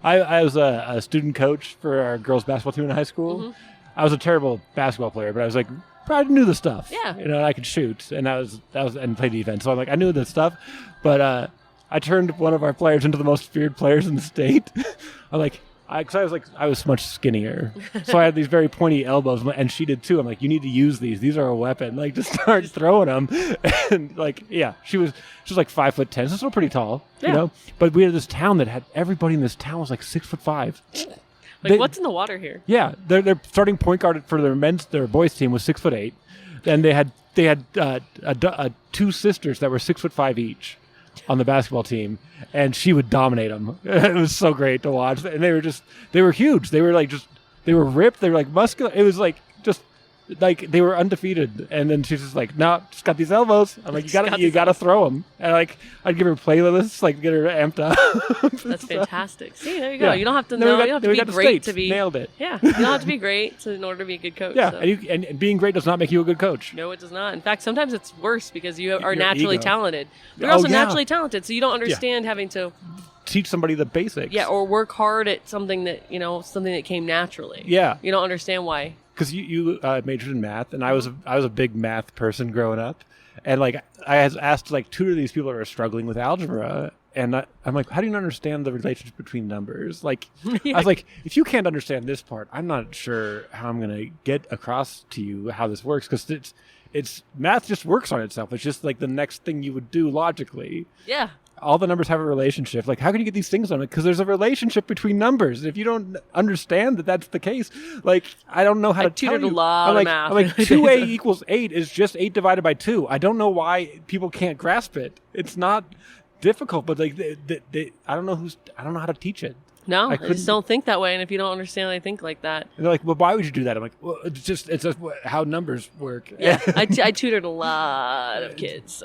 I was a student coach for our girls basketball team in high school. Mm-hmm. I was a terrible basketball player, but I was like, I knew the stuff. Yeah. I could shoot and that was and play defense. So I'm like, I knew the stuff, but I turned one of our players into the most feared players in the state. I'm like, because I was much skinnier, so I had these very pointy elbows, and she did too. I'm like, you need to use these. These are a weapon. Like, just start throwing them, and like, she was like 5'10", so still pretty tall, But we had this town that had everybody in this town was like 6'5". What's in the water here? Yeah, their starting point guard for their boys team was 6'8", and they had two sisters that were 6'5" each on the basketball team, and she would dominate them. It was so great to watch, and they were huge. They were ripped. They were like muscular. It was like just like they were undefeated. And then she's just like, no, just got these elbows. I'm like, you gotta throw them. And like, I'd give her playlists, like get her amped up. That's fantastic. See, there you go. You don't have to know. You don't have to be great to be. Nailed it. Yeah, you don't have to be great in order to be a good coach. Yeah, so. and being great does not make you a good coach. No, it does not. In fact, sometimes it's worse because you are naturally talented. You're also naturally talented, so you don't understand having to teach somebody the basics. Yeah, or work hard at something that something that came naturally. Yeah, you don't understand why. Because you majored in math, and I was a big math person growing up, and like I was asked to like tutor these people that are struggling with algebra, and I'm like, how do you understand the relationship between numbers? Like, I was like, if you can't understand this part, I'm not sure how I'm gonna get across to you how this works, because it's math just works on itself. It's just like the next thing you would do logically. Yeah. All the numbers have a relationship. Like, how can you get these things on it? Because there's a relationship between numbers. If you don't understand that that's the case, like, I don't know how to tell you. I tutored a lot of math. I'm like, 2a equals 8 is just 8 divided by 2. I don't know why people can't grasp it. It's not difficult, but like, I don't know how to teach it. No, I just don't think that way. And if you don't understand, I think like that. And they're like, well, why would you do that? I'm like, well, it's just how numbers work. Yeah, I tutored a lot of kids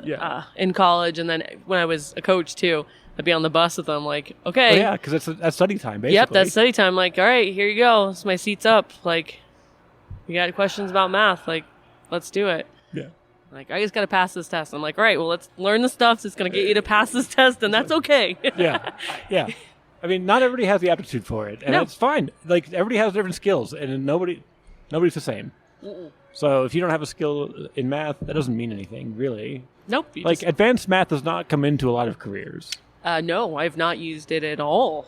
in college. And then when I was a coach too, I'd be on the bus with them like, okay. Well, yeah, because that's study time, basically. Yep, that's study time. Like, all right, here you go. So my seat's up. Like, you got questions about math? Like, let's do it. Yeah. Like, I just got to pass this test. I'm like, all right, well, let's learn the stuff that's going to get you to pass this test, and that's okay. Yeah. Yeah. I mean, not everybody has the aptitude for it, and it's fine. Like, everybody has different skills, and nobody's the same. Mm-mm. So if you don't have a skill in math, that doesn't mean anything, really. Nope. Like, advanced math does not come into a lot of careers. No, I've not used it at all.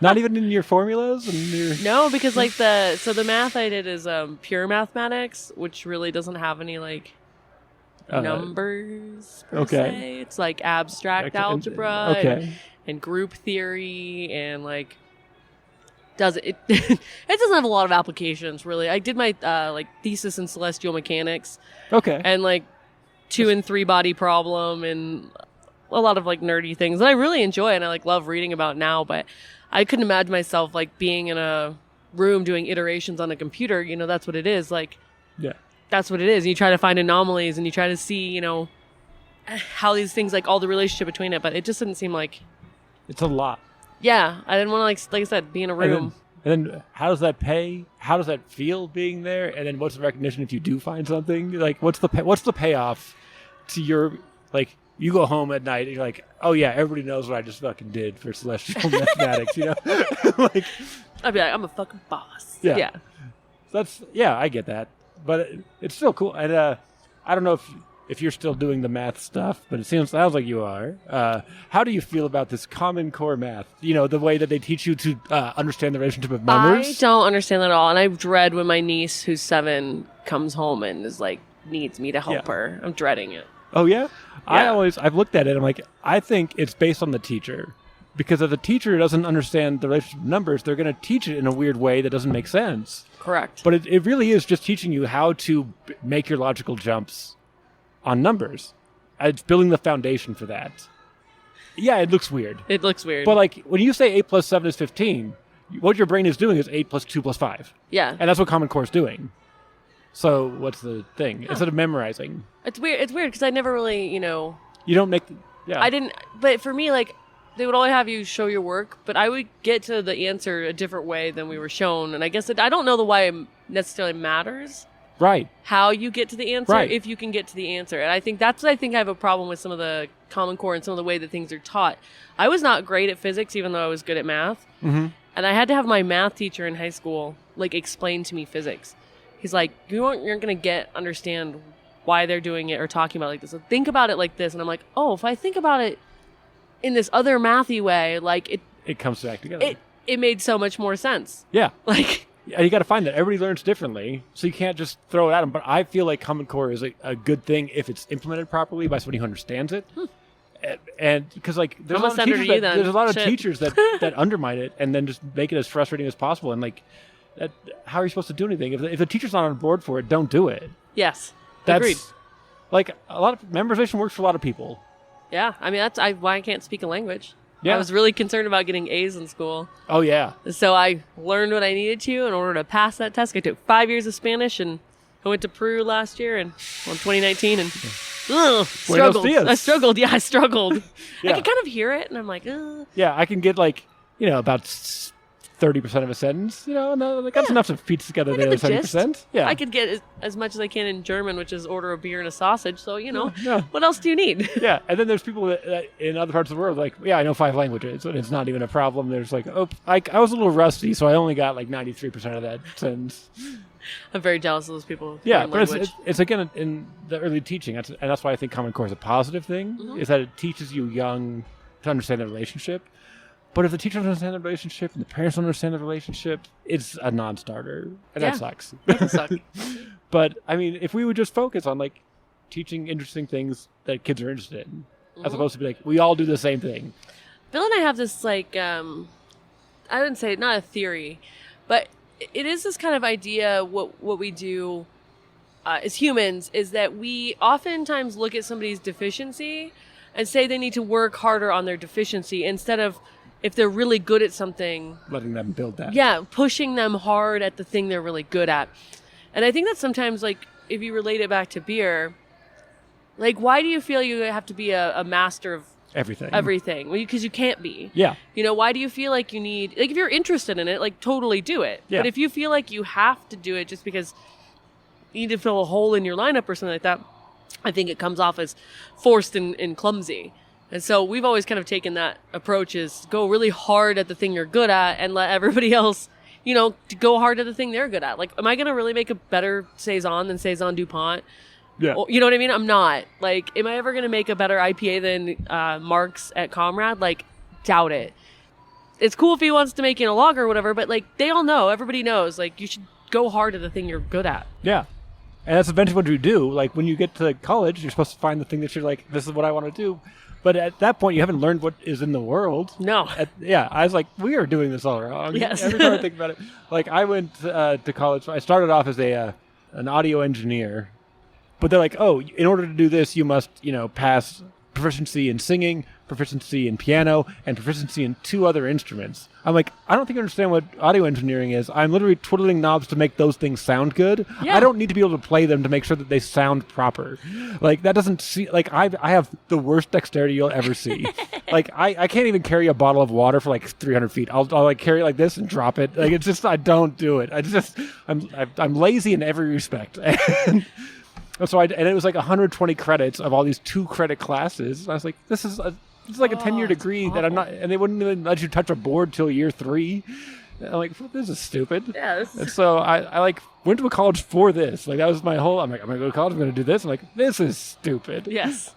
Not even in your formulas? No, because like the math I did is pure mathematics, which really doesn't have any like numbers per se. It's like abstract algebra and group theory and like doesn't. It doesn't have a lot of applications, really. I did my thesis in celestial mechanics. Okay. And 2 and 3 body problem and a lot of nerdy things that I really enjoy and I love reading about now. But I couldn't imagine myself being in a room doing iterations on a computer. That's what it is. Yeah. That's what it is. And you try to find anomalies and you try to see, how these things, all the relationship between it. But it just didn't seem like... It's a lot. Yeah. I didn't want to, like I said, be in a room. And then how does that pay? How does that feel being there? And then what's the recognition if you do find something? What's the payoff to your... you go home at night and you're like, oh yeah, everybody knows what I just fucking did for celestial mathematics, I'd be like, I'm a fucking boss. Yeah. I get that. But it's still cool. And I don't know if you're still doing the math stuff, but it sounds like you are. How do you feel about this Common Core math? The way that they teach you to understand the relationship of numbers? I don't understand that at all. And I dread when my niece, who's 7, comes home and is needs me to help her. I'm dreading it. Oh, yeah? Yeah. I've looked at it. I'm like, I think it's based on the teacher. Because if the teacher doesn't understand the relationship of numbers, they're going to teach it in a weird way that doesn't make sense. Correct. But it really is just teaching you how to make your logical jumps on numbers. It's building the foundation for that. Yeah, it looks weird. It looks weird. But when you say 8 plus 7 is 15, what your brain is doing is 8 plus 2 plus 5. Yeah. And that's what Common Core is doing. So what's the thing? Instead of memorizing. It's weird because I never really, You don't make... Yeah. I didn't... But for me, they would only have you show your work, but I would get to the answer a different way than we were shown. And I guess I don't know why it necessarily matters. Right. How you get to the answer, right. if you can get to the answer. And I think I have a problem with some of the Common Core and some of the way that things are taught. I was not great at physics, even though I was good at math. Mm-hmm. And I had to have my math teacher in high school, explain to me physics. He's like, you're going to understand why they're doing it or talking about it like this. So think about it like this. And I'm like, oh, if I think about it in this other mathy way, it comes back together. It made so much more sense. Yeah. Yeah, you got to find that. Everybody learns differently, so you can't just throw it at them. But I feel like Common Core is a good thing if it's implemented properly by somebody who understands it. And because there's a lot of teachers that undermine it and then just make it as frustrating as possible. And how are you supposed to do anything if the teacher's not on board for it? Don't do it. Yes, agreed. Agreed. A lot of memorization works for a lot of people. Yeah, I mean that's why I can't speak a language. Yeah. I was really concerned about getting A's in school. Oh yeah. So I learned what I needed to in order to pass that test. I took 5 years of Spanish and I went to Peru last year and 2019 and struggled. I struggled. Yeah, I struggled. Yeah. I could kind of hear it and I'm like, ugh. Yeah, I can get about 30% of a sentence, and that's enough to piece together the other 70%. Yeah. I could get as much as I can in German, which is order a beer and a sausage. So, Yeah. What else do you need? Yeah. And then there's people that in other parts of the world, I know 5 languages, and it's not even a problem. There's I was a little rusty, so I only got 93% of that sentence. I'm very jealous of those people. Yeah, but it's again in the early teaching, and that's why I think Common Core is a positive thing, is that it teaches you young to understand the relationship. But if the teacher doesn't understand the relationship and the parents don't understand the relationship, it's a non-starter. And that sucks. That sucks. But, I mean, if we would just focus on, teaching interesting things that kids are interested in, as opposed to be we all do the same thing. Bill and I have this, I wouldn't say, not a theory, but it is this kind of idea, what we do as humans, is that we oftentimes look at somebody's deficiency and say they need to work harder on their deficiency instead of, if they're really good at something, letting them build that. Yeah, pushing them hard at the thing they're really good at. And I think that sometimes, if you relate it back to beer, why do you feel you have to be a master of everything? Well, because you can't be. Yeah. Why do you feel like you need, if you're interested in it, totally do it. Yeah. But if you feel like you have to do it just because you need to fill a hole in your lineup or something like that, I think it comes off as forced and clumsy. And so we've always kind of taken that approach, is go really hard at the thing you're good at and let everybody else, to go hard at the thing they're good at. Am I going to really make a better Saison than Saison DuPont? Yeah. You know what I mean? I'm not. Am I ever going to make a better IPA than Mark's at Comrade? Doubt it. It's cool if he wants to make a lager or whatever, but they all know, everybody knows, you should go hard at the thing you're good at. Yeah. And that's eventually what you do. Like, when you get to college, you're supposed to find the thing that you're like, this is what I want to do. But at that point, you haven't learned what is in the world. No. I was like, we are doing this all wrong. Yes. Every time I think about it. Like, I went to college. I started off as an audio engineer. But they're like, oh, in order to do this, you must, pass proficiency in singing, proficiency in piano, and proficiency in 2 other instruments. I'm like, I don't think you understand what audio engineering is. I'm literally twiddling knobs to make those things sound good. Yeah. I don't need to be able to play them to make sure that they sound proper. Like, that doesn't see, like, I have the worst dexterity you'll ever see. Like, I can't even carry a bottle of water for like 300 feet. I'll like carry it like this and drop it. Like, it's just, I don't do it. I'm lazy in every respect. And so and it was like 120 credits of all these 2-credit classes. I was like, this is like a 10-year degree that I'm not, and they wouldn't even let you touch a board till year 3. And I'm like, this is stupid. Yeah. And so I like went to a college for this. Like, that was my whole, I'm like, I'm going to go to college, I'm going to do this. I'm like, this is stupid. Yes.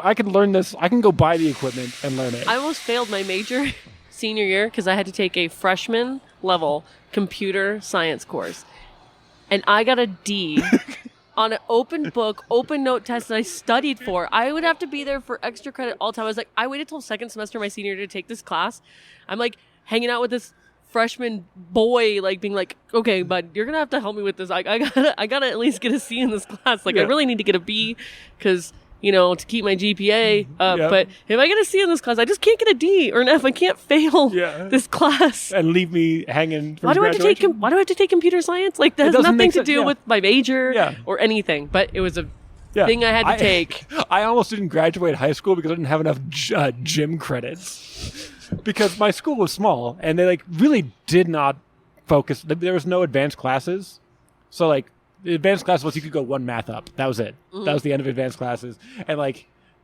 I can learn this. I can go buy the equipment and learn it. I almost failed my major senior year because I had to take a freshman level computer science course. And I got a D on an open book, open note test that I studied for. I would have to be there for extra credit all the time. I was like, I waited till second semester of my senior year to take this class. I'm like hanging out with this freshman boy, like being like, okay, bud, you're going to have to help me with this. I gotta at least get a C in this class. Like, I really need to get a B because, to keep my GPA up. Yep. But if I get a C in this class, I just can't get a D or an F. I can't fail this class. And leave me hanging for Why do I have to take computer science? Like, that has nothing to do with my major or anything. But it was a thing I had to take. I almost didn't graduate high school because I didn't have enough gym credits. Because my school was small, and they really did not focus. There was no advanced classes. So the advanced class was you could go 1 math up. That was it. Mm-hmm. That was the end of advanced classes. And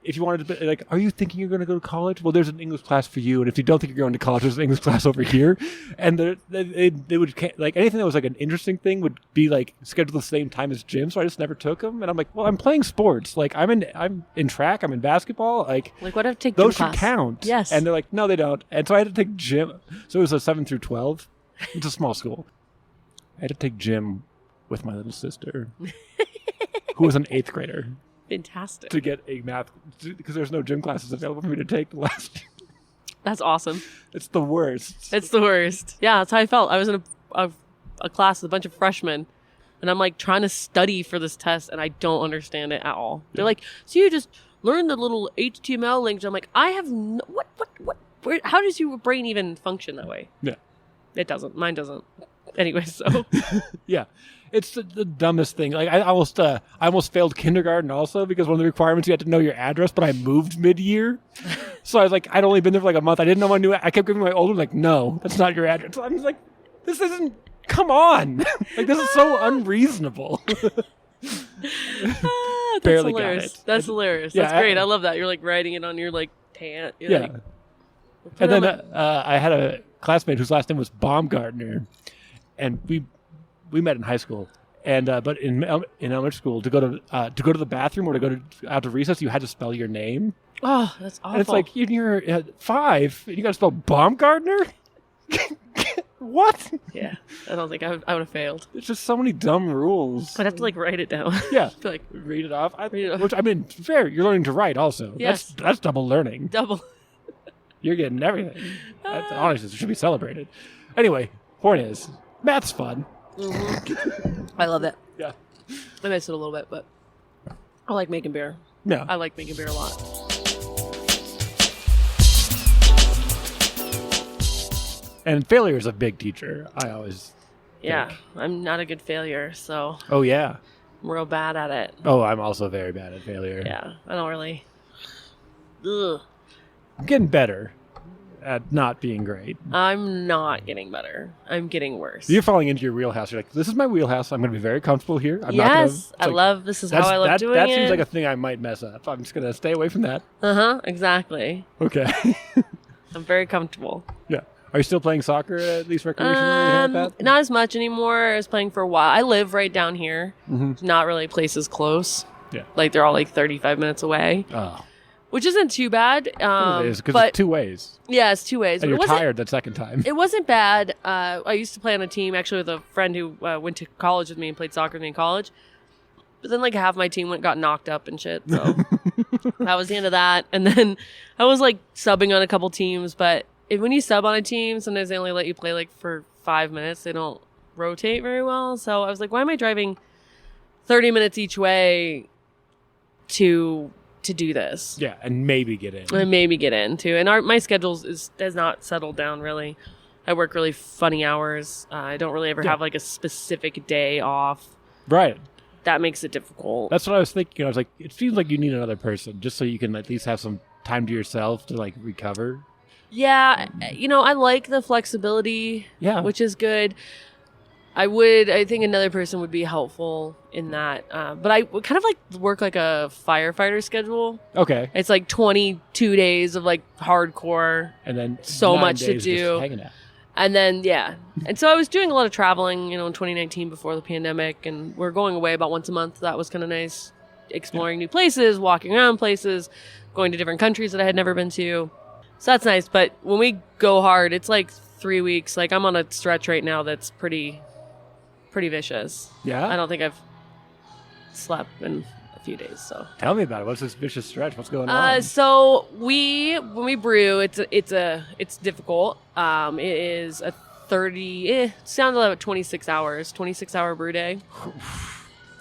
if you wanted to, are you thinking you're going to go to college? Well, there's an English class for you. And if you don't think you're going to college, there's an English class over here. And they would, anything that was an interesting thing would be scheduled the same time as gym. So I just never took them. And I'm like, well, I'm playing sports. I'm in track. I'm in basketball. What do I have to take those gym should class? count. Yes. And they're like, no, they don't. And so I had to take gym. So it was a 7 through 12. It's a small school. I had to take gym with my little sister, who was an 8th grader. Fantastic. To get a math, because there's no gym classes available for me to take the last year. That's awesome. It's the worst. It's the worst. Yeah, that's how I felt. I was in a class with a bunch of freshmen, and I'm trying to study for this test, and I don't understand it at all. They're like, so you just learn the little HTML links. I'm like, I have no, what, how does your brain even function that way? Yeah. It doesn't. Mine doesn't. Anyway, so. Yeah. It's the dumbest thing. I almost failed kindergarten also because one of the requirements you had to know your address, but I moved mid-year. So I was I'd only been there for a month. I didn't know my new. I kept giving my older no, that's not your address. I was like, this isn't. Come on, this is so unreasonable. That's Barely hilarious. got it. That's hilarious. Yeah, That's great. I love that. You're writing it on your tan. Yeah. And then I had a classmate whose last name was Baumgartner, and we met in high school, and but in elementary school to go to the bathroom or to go out to recess, you had to spell your name. Oh, that's awful. And it's you're 5, and you got to spell Baumgartner. What? Yeah, I don't think I would have failed. There's just so many dumb rules. I'd have to write it down. Yeah, be read it off. Read it off. Which fair. You're learning to write also. Yes, that's double learning. Double. You're getting everything. Honestly, it should be celebrated. Anyway, point is, math's fun. Mm-hmm. I love it. Yeah. I miss it a little bit, but I like making beer. No. I like making beer a lot. And failure is a big teacher, I always Yeah, think. I'm not a good failure, so Oh, yeah. I'm real bad at it. Oh, I'm also very bad at failure. Yeah, I don't really... Ugh. I'm getting better at not being great. I'm not getting better. I'm getting worse. You're falling into your wheelhouse. You're like, this is my wheelhouse. I'm going to be very comfortable here. I'm yes, not gonna, this is how I love doing it. That seems like a thing I might mess up. I'm just going to stay away from that. Uh-huh, exactly. Okay. I'm very comfortable. Yeah. Are you still playing soccer, at least recreationally? Not as much anymore. I was playing for a while. I live right down here. Mm-hmm. Not really places close. Yeah. They're all 35 minutes away. Oh. Which isn't too bad. It is, because it's 2 ways. Yeah, it's 2 ways. And you're tired that second time. It wasn't bad. I used to play on a team, actually, with a friend who went to college with me and played soccer with me in college. But then like half my team got knocked up and shit. So that was the end of that. And then I was like subbing on a couple teams. But when you sub on a team, sometimes they only let you play like for 5 minutes. They don't rotate very well. So I was like, why am I driving 30 minutes each way to do this? Yeah, and maybe get in. Too. And my schedule has not settled down really. I work really funny hours. I don't really ever have like a specific day off. Right. That makes it difficult. That's what I was thinking. I was like, it seems like you need another person just so you can at least have some time to yourself to like recover. Yeah, I like the flexibility, which is good. I think another person would be helpful in that. But I would kind of like work like a firefighter schedule. Okay. It's like 22 days of like hardcore. And then so 9 much to days do. Just hanging out. And then, and so I was doing a lot of traveling, in 2019 before the pandemic, and we're going away about once a month. That was kind of nice, exploring new places, walking around places, going to different countries that I had never been to. So that's nice. But when we go hard, it's like 3 weeks. Like I'm on a stretch right now that's pretty vicious. Yeah? I don't think I've slept in a few days. So tell me about it. What's this vicious stretch? What's going on? So when we brew, it's difficult. It is a 30. It sounds like 26 hour brew day.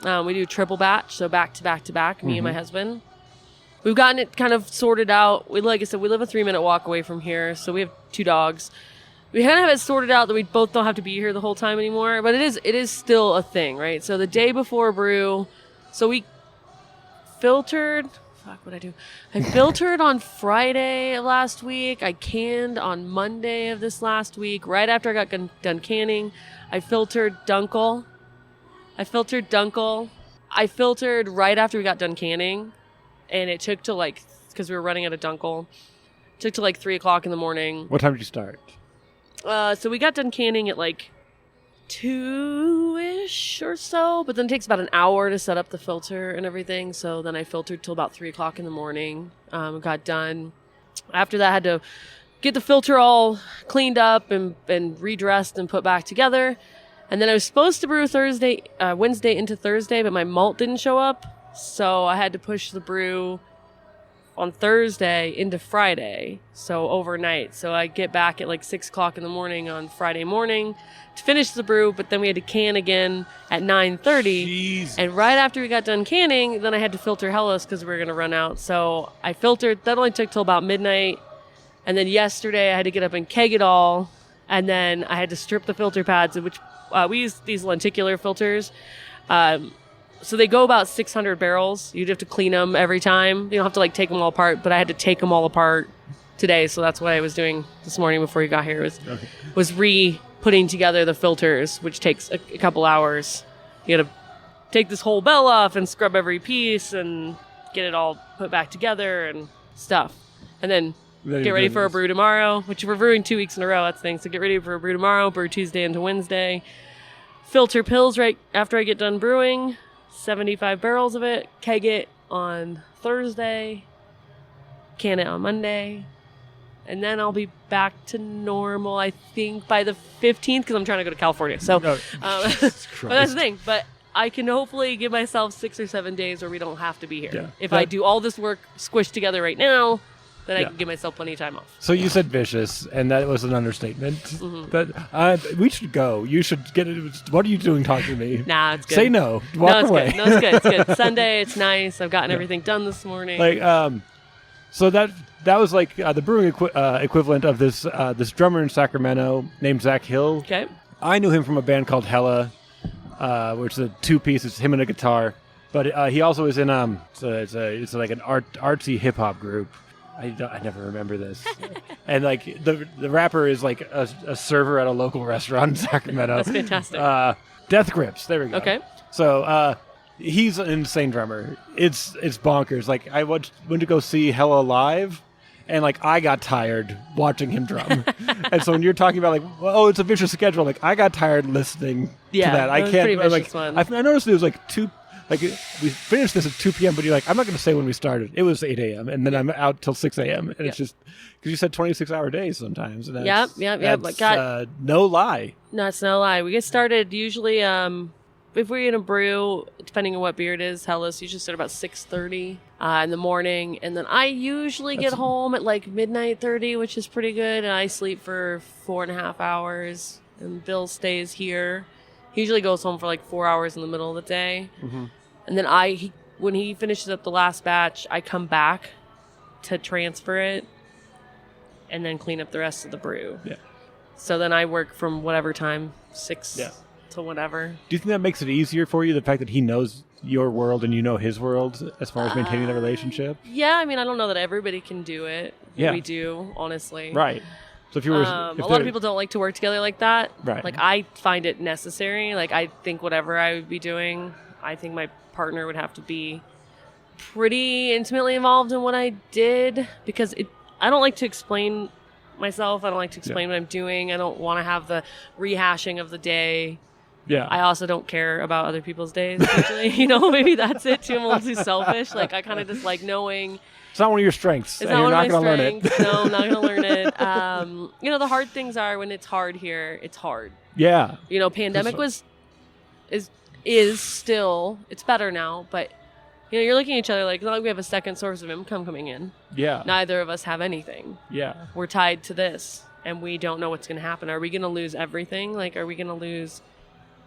We do triple batch, so back to back to back. Me and my husband. We've gotten it kind of sorted out. Like I said, we live a 3-minute walk away from here, so we have 2 dogs. We kind of have it sorted out that we both don't have to be here the whole time anymore, but it is still a thing, right? So the day before brew, so we filtered. Fuck, what'd I do? I filtered on Friday of last week. I canned on Monday of this last week. Right after I got done canning, I filtered Dunkel. I filtered right after we got done canning, and it took till like, because we were running out of Dunkel, took till like 3 o'clock in the morning. What time did you start? So we got done canning at like 2-ish or so, but then it takes about an hour to set up the filter and everything. So then I filtered till about 3 o'clock in the morning. Got done. After that, I had to get the filter all cleaned up and redressed and put back together. And then I was supposed to brew Wednesday into Thursday, but my malt didn't show up. So I had to push the brew on Thursday into Friday, so overnight. So I get back at like 6 o'clock in the morning on Friday morning to finish the brew, but then we had to can again at 9:30. And right after we got done canning, then I had to filter Hellas because we were going to run out. So I filtered. That only took till about midnight. And then yesterday I had to get up and keg it all. And then I had to strip the filter pads, which we use these lenticular filters. So they go about 600 barrels. You'd have to clean them every time. You don't have to like take them all apart, but I had to take them all apart today. So that's what I was doing this morning before you got here was putting together the filters, which takes a couple hours. You got to take this whole bell off and scrub every piece and get it all put back together and stuff. And then get ready for a brew tomorrow, which we're brewing 2 weeks in a row. That's the thing. So get ready for a brew tomorrow, brew Tuesday into Wednesday. Filter pills right after I get done brewing. 75 barrels of it, keg it on Thursday, can it on Monday, and then I'll be back to normal, I think, by the 15th, because I'm trying to go to California. So, but that's the thing. But I can hopefully give myself 6 or 7 days where we don't have to be here. Yeah. If I do all this work squished together right now, then I can give myself plenty of time off. So you said vicious, and that was an understatement. Mm-hmm. But we should go. You should get it. What are you doing talking to me? Nah, it's good. Say no. Walk away. Good. No, it's good. It's good. Sunday, it's nice. I've gotten everything done this morning. So that was like the brewing equivalent of this drummer in Sacramento named Zach Hill. Okay. I knew him from a band called Hella, which is a 2-piece. It's him and a guitar. But he also is in it's like an artsy hip hop group. I never remember this. And like the rapper is like a server at a local restaurant in Sacramento. That's fantastic. Death Grips. There we go. Okay. So he's an insane drummer. It's bonkers. Like I went to go see Hella live, and like I got tired watching him drum. And so when you're talking about like, oh, it's a vicious schedule, like I got tired listening to that. I can't. Pretty vicious one. I noticed it was like 2. Like, we finished this at 2 p.m., but you're like, I'm not going to say when we started. It was 8 a.m., and then I'm out till 6 a.m., and it's just, because you said 26-hour days sometimes. And yep. That's no lie. No, it's no lie. We get started usually if we're gonna brew, depending on what beer it is, Hellas usually start about 6:30 in the morning, and then I usually get home at like midnight 30, which is pretty good. And I sleep for 4.5 hours, and Bill stays here. He usually goes home for like 4 hours in the middle of the day, and then when he finishes up the last batch, I come back to transfer it, and then clean up the rest of the brew. Yeah. So then I work from whatever time, 6 to whatever. Do you think that makes it easier for you, the fact that he knows your world and you know his world, as far as maintaining the relationship? Yeah, I mean, I don't know that everybody can do it. Yeah. We do, honestly. Right. So if you were... a lot of people don't like to work together like that. Right. Like, I find it necessary. Like, I think whatever I would be doing, I think my partner would have to be pretty intimately involved in what I did, because I don't like to explain myself. I don't like to explain what I'm doing. I don't want to have the rehashing of the day. Yeah. I also don't care about other people's days, usually. Maybe that's it too. I'm a little too selfish. Like, I kind of just like knowing. It's not one of your strengths. It's and not you're one not of my going to learn it. strengths. No, I'm not going to learn it. The hard things are when it's hard here, it's hard. Yeah. Pandemic is still, it's better now, but you're looking at each other like we have a second source of income coming in. Yeah. Neither of us have anything. Yeah. We're tied to this, and we don't know what's going to happen. Are we going to lose everything? Like, are we going to lose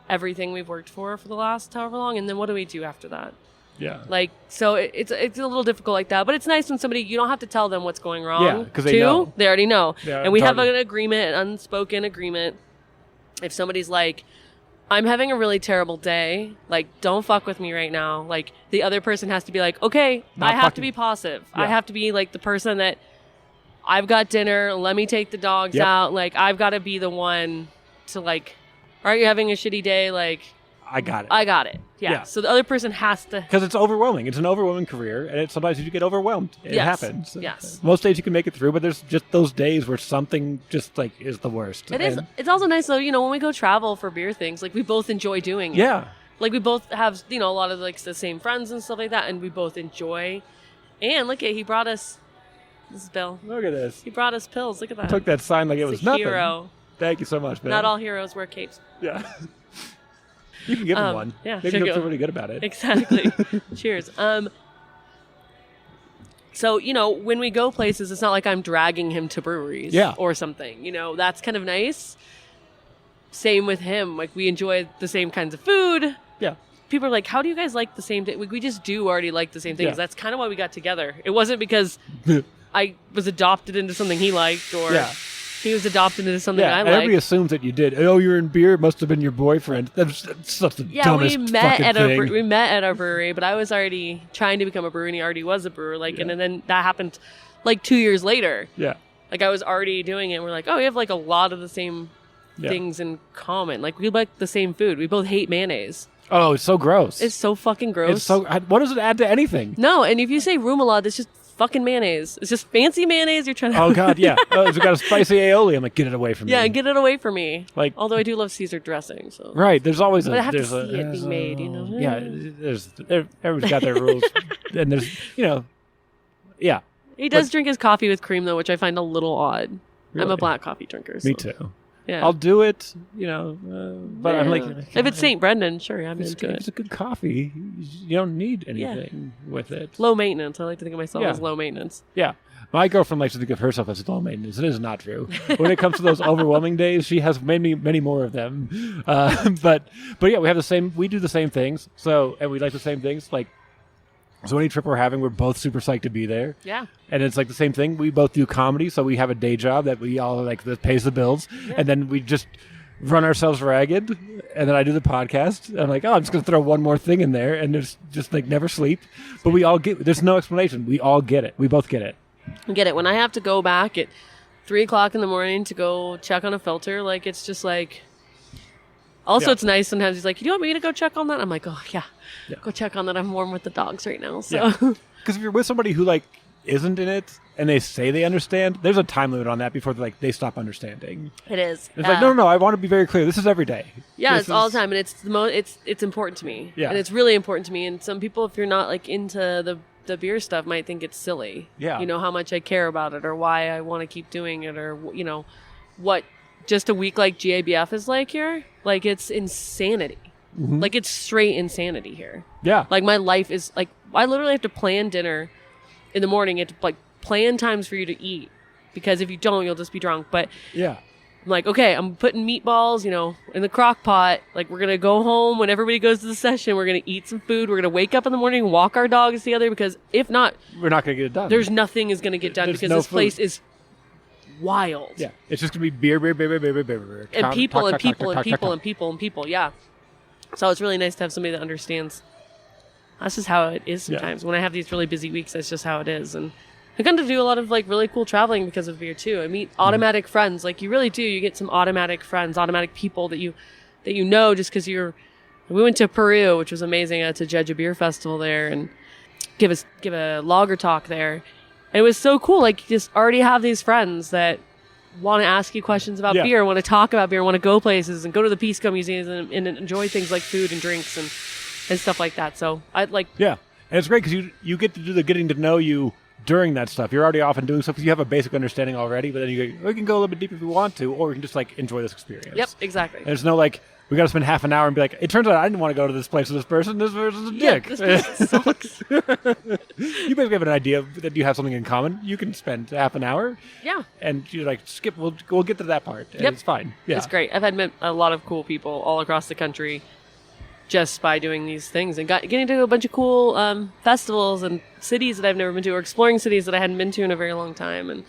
everything we've worked for the last however long? And then what do we do after that? Yeah. Like, so it's a little difficult like that, but it's nice when somebody, you don't have to tell them what's going wrong. Yeah, because they know. They already know. Yeah, and we have totally. an agreement, an unspoken agreement. If somebody's like, I'm having a really terrible day, like, don't fuck with me right now. Like, the other person has to be like, okay, Not I have to fucking- be positive. Yeah. I have to be like the person that, I've got dinner, let me take the dogs Yep. out. Like, I've got to be the one to like, aren't you having a shitty day? Like, I got it. I got it. Yeah. Yeah. So the other person has to. Because it's overwhelming. It's an overwhelming career, and sometimes you get overwhelmed. It Yes. happens. Yes. Most days you can make it through, but there's just those days where something just like is the worst. It is. And- It's also nice though, when we go travel for beer things, like we both enjoy doing it. Yeah. Like we both have, a lot of like the same friends and stuff like that, and we both enjoy. And look at, he brought us. This is Bill. Look at this. He brought us pills. Look at that. Took that sign like it He's was a nothing. hero. Thank you so much, man. Not all heroes wear capes. Yeah. You can give him one. yeah, Maybe there you he'll go. feel really good about it. Exactly. Cheers. So, when we go places, it's not like I'm dragging him to breweries Yeah. or something. That's kind of nice. Same with him. Like, we enjoy the same kinds of food. Yeah. People are like, how do you guys like the same thing? We just do already like the same things. Yeah. That's kind of why we got together. It wasn't because I was adopted into something he liked, or Yeah. he was adopted into something Yeah, I and everybody liked. assumes that you did. Oh, you're in beer. It must have been your boyfriend. That's such the Yeah, dumbest we met fucking at thing. we met at our brewery, but I was already trying to become a brewer, and he already was a brewer. And then that happened like 2 years later. Yeah. Like, I was already doing it, and we're like, oh, we have like a lot of the same Yeah. things in common. Like, we like the same food. We both hate mayonnaise. Oh, it's so gross. It's so fucking gross. It's so. What does it add to anything? No, and if you say remoulade, it's just fucking mayonnaise. It's just fancy mayonnaise. You're trying to. Oh God, yeah. Oh, it's got a spicy aioli. I'm like, get it away from me. Yeah, get it away from me. Like- although I do love Caesar dressing, so. Right. There's always a. But I have to there's see it being made, Yeah. Everyone's got their rules, and there's Yeah. He does drink his coffee with cream though, which I find a little odd. I'm Really? a black coffee drinker. So. Me too. Yeah. I'll do it, but I'm like, if it's St. Brendan, sure, I'm it's, into it's it. a good coffee. You don't need anything with it. Low maintenance. I like to think of myself Yeah. as low maintenance. Yeah. My girlfriend likes to think of herself as low maintenance. It is not true. When it comes to those overwhelming days, she has many more of them. But yeah, we do the same things. So, and we like the same things. Like, so any trip we're having, we're both super psyched to be there. Yeah. And it's like the same thing. We both do comedy, so we have a day job that we all like that pays the bills, and then we just run ourselves ragged. And then I do the podcast. I'm like, I'm just gonna throw one more thing in there, and there's just like never sleep. But we all get. There's no explanation. We all get it. We both get it. I get it. When I have to go back at 3:00 in the morning to go check on a filter, like, it's just like. Also, Yeah. it's nice sometimes. He's like, "Do you want me to go check on that?" I'm like, "Oh yeah, Yeah. go check on that. I'm warm with the dogs right now." So Yeah. Because if you're with somebody who like isn't in it and they say they understand, there's a time limit on that before they stop understanding. it is. It's like no, I want to be very clear. This is every day. Yeah, This it's all is- the time, and it's important to me. Yeah. And it's really important to me. And some people, if you're not like into the beer stuff, might think it's silly. Yeah. How much I care about it, or why I want to keep doing it, or what just a week like GABF is like here. Like, it's insanity. Like, it's straight insanity here. Yeah. Like, my life is, like, I literally have to plan dinner in the morning. You have to, like, plan times for you to eat. Because if you don't, you'll just be drunk. But Yeah. I'm like, okay, I'm putting meatballs, in the crock pot. Like, we're going to go home when everybody goes to the session. We're going to eat some food. We're going to wake up in the morning, walk our dogs together. Because if not, We're not going to get it done. there's nothing is going to get done There's because no this place food. is wild. Yeah. It's just going to be beer. And people and people and people and people and people. Yeah. So it's really nice to have somebody that understands. That's just how it is sometimes. When I have these really busy weeks, that's just how it is. And I've gotten to do a lot of, like, really cool traveling because of beer, too. I meet automatic friends. Like, you really do. You get some automatic friends, automatic people that you know just because you're... We went to Peru, which was amazing. I had to judge a beer festival there and give a lager talk there. And it was so cool. Like, you just already have these friends that want to ask you questions about beer, want to talk about beer, want to go places and go to the Pisco museums and enjoy things like food and drinks and stuff like that. So, I'd like... Yeah. And it's great because you get to do the getting to know you during that stuff. You're already often doing stuff because you have a basic understanding already, but then we can go a little bit deeper if we want to, or we can just, like, enjoy this experience. Yep, exactly. And there's no, like, we got to spend half an hour and be like, it turns out I didn't want to go to this place with this person. This person's a dick. This person sucks. You basically have an idea that you have something in common. You can spend half an hour. Yeah. And you're like, skip, we'll get to that part. And Yep. It's fine. Yeah. It's great. I've met a lot of cool people all across the country just by doing these things and getting to a bunch of cool festivals and cities that I've never been to, or exploring cities that I hadn't been to in a very long time. And